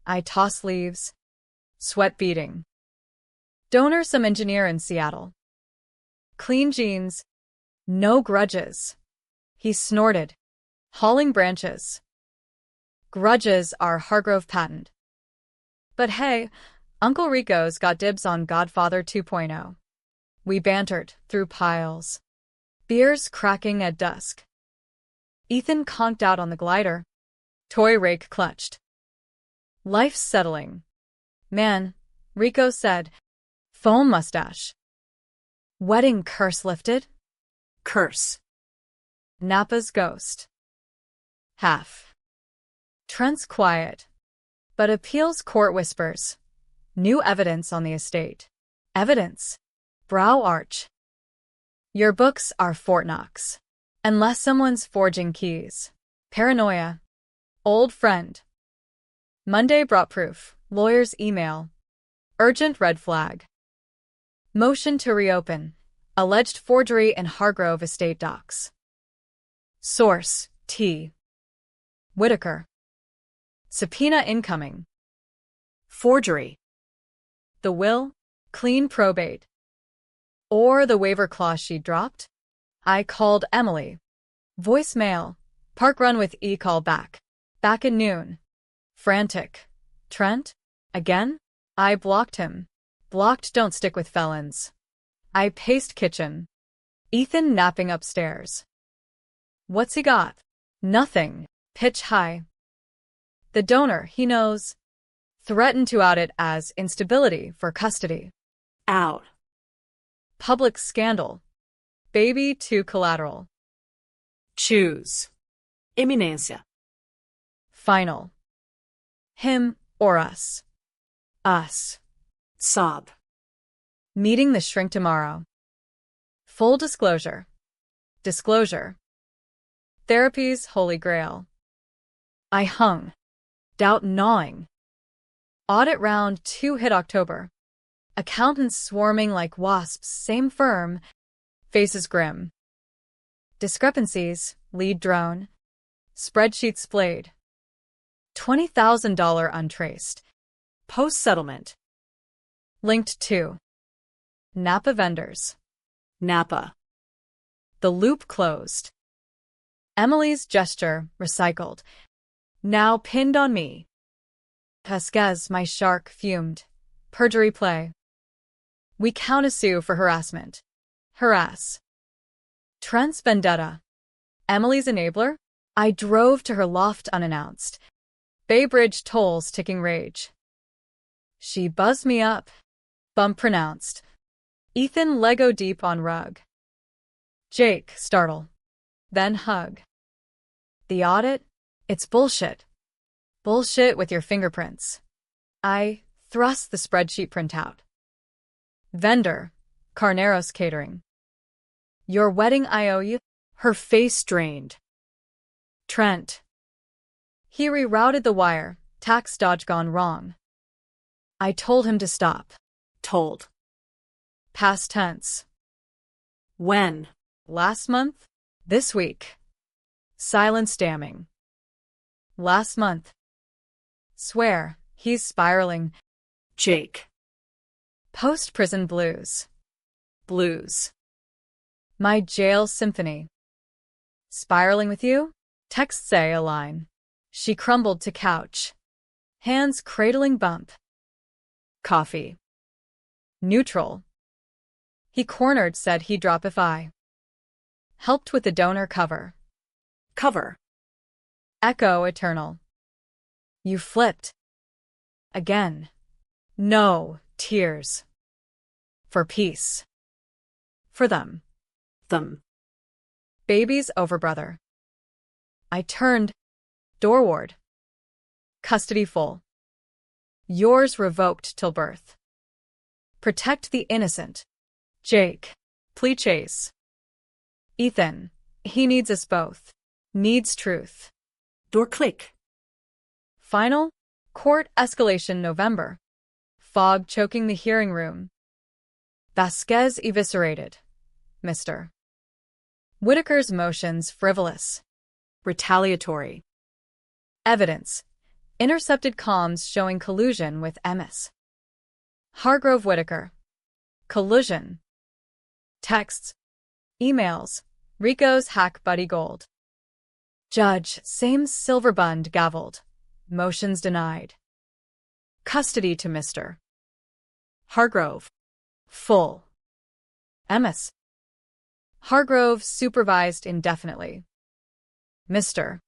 I toss leaves. Sweat beading. Donor some engineer in Seattle. Clean jeans. No grudges. He snorted. Hauling branches. Grudges are Hargrove patent. But hey, Uncle Rico's got dibs on Godfather 2.0. We bantered through piles. Beers cracking at dusk. Ethan conked out on the glider. Toy rake clutched. Life's settling. Man, Rico said. Foam mustache. Wedding curse lifted? Curse. Napa's ghost. Half. Trent's quiet. But appeals court whispers. New evidence on the estate. Evidence. Brow arch. Your books are Fort Knox. Unless someone's forging keys. Paranoia. Old friend. Monday brought proof. Lawyer's email. Urgent red flag. Motion to reopen. Alleged forgery in Hargrove estate docs. Source, T. Whitaker. Subpoena incoming. Forgery. The will, clean probate. Or the waiver clause she dropped? I called Emily. Voicemail. Park run with e-call back. Back at noon. Frantic. Trent? Again? I blocked him. Blocked don't stick with felons. I paced kitchen. Ethan napping upstairs. What's he got? Nothing. Pitch high. The donor, he knows. Threatened to out it as instability for custody. Out. Public scandal. Baby to collateral. Choose. Imminência. Final. Him or us. Us. Sob. Meeting the shrink tomorrow. Full disclosure. Disclosure. Therapy's holy grail. I hung. Doubt gnawing. Audit round 2 hit October. Accountants swarming like wasps, same firm. Faces grim. Discrepancies, lead drone. Spreadsheet splayed. $20,000 untraced. Post-settlement. Linked to. Napa vendors. Napa. The loop closed. Emily's gesture, recycled. Now pinned on me. Pesquez, my shark, fumed. Perjury play. We countersue for harassment. Harass. Trent's vendetta. Emily's enabler? I drove to her loft unannounced. Bay Bridge tolls ticking rage. She buzzed me up. Bump pronounced. Ethan Lego deep on rug. Jake, startle. Then hug. The audit? It's bullshit. Bullshit with your fingerprints. I thrust the spreadsheet printout. Vendor, Carneros Catering. Your wedding I owe you? Her face drained. Trent. He rerouted the wire, tax dodge gone wrong. I told him to stop. Told. Past tense. When? Last month? This week. Silence damning. Last month. Swear, he's spiraling. Jake. Post-prison blues. Blues. My jail symphony. Spiraling with you? Text say a line. She crumbled to couch. Hands cradling bump. Coffee. Neutral. He cornered, said he'd drop if I helped with the donor cover. Cover. Echo eternal. You flipped. Again. No tears. For peace. For them. Them. Baby's over brother. I turned. Doorward. Custody full. Yours revoked till birth. Protect the innocent. Jake. Plea chase. Ethan. He needs us both. Needs truth. Door click. Final. Court escalation November. Fog choking the hearing room. Vasquez eviscerated. Mr. Whitaker's motions frivolous. Retaliatory. Evidence. Intercepted comms showing collusion with MS. Hargrove Whitaker. Collusion. Texts. Emails. Rico's hack buddy gold. Judge, same silverbund gavelled. Motions denied. Custody to Mr. Hargrove. Full. MS. Hargrove supervised indefinitely. Mr.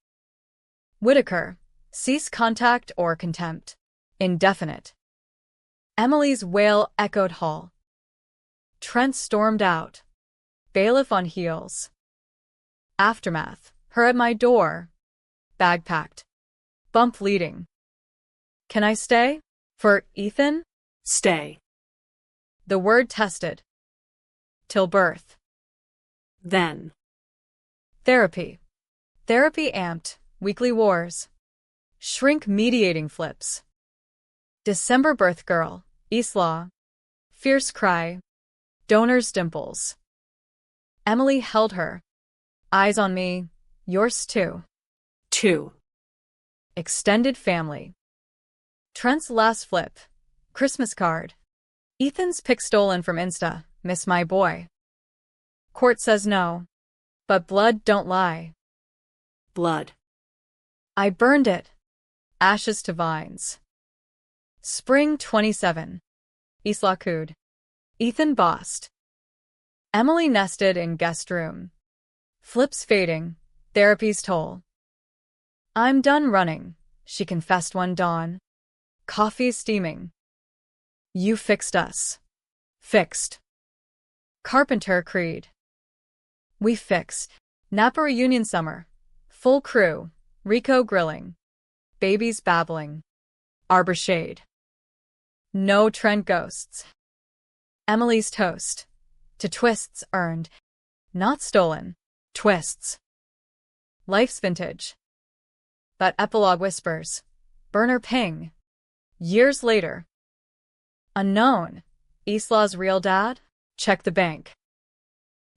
Whitaker. Cease contact or contempt. Indefinite. Emily's wail echoed hall. Trent stormed out. Bailiff on heels. Aftermath. Her at my door. Bag packed. Bump leading. Can I stay? For Ethan? Stay. The word tested. Till birth. Then. Therapy. Therapy amped. Weekly wars. Shrink mediating flips. December birth girl. Eastlaw. Fierce cry. Donor's dimples. Emily held her. Eyes on me. Yours too. 2. Extended family. Trent's last flip. Christmas card. Ethan's pic stolen from Insta. Miss my boy. Court says no. But blood don't lie. Blood. I burned it. Ashes to vines. Spring 27. Isla Cooed. Ethan bossed. Emily nested in guest room. Flips fading. Therapy's toll. I'm done running, she confessed one dawn. Coffee steaming. You fixed us. Fixed. Carpenter creed. We fixed. Napa reunion summer. Full crew. Rico grilling. Babies babbling. Arbor shade. No Trent ghosts. Emily's toast. To twists earned. Not stolen. Twists. Life's vintage. But epilogue whispers. Burner ping. Years later. Unknown. Isla's real dad? Check the bank.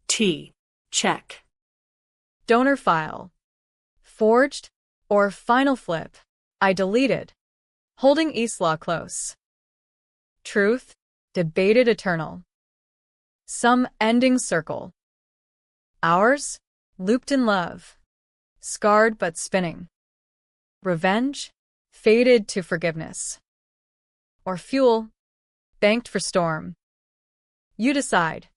T. Check. Donor file. Forged or final flip. I deleted. Holding Isla close. Truth. Debated eternal. Some ending circle. Ours. Looped in love. Scarred but spinning. Revenge. Faded to forgiveness. Or fuel. Banked for storm. You decide.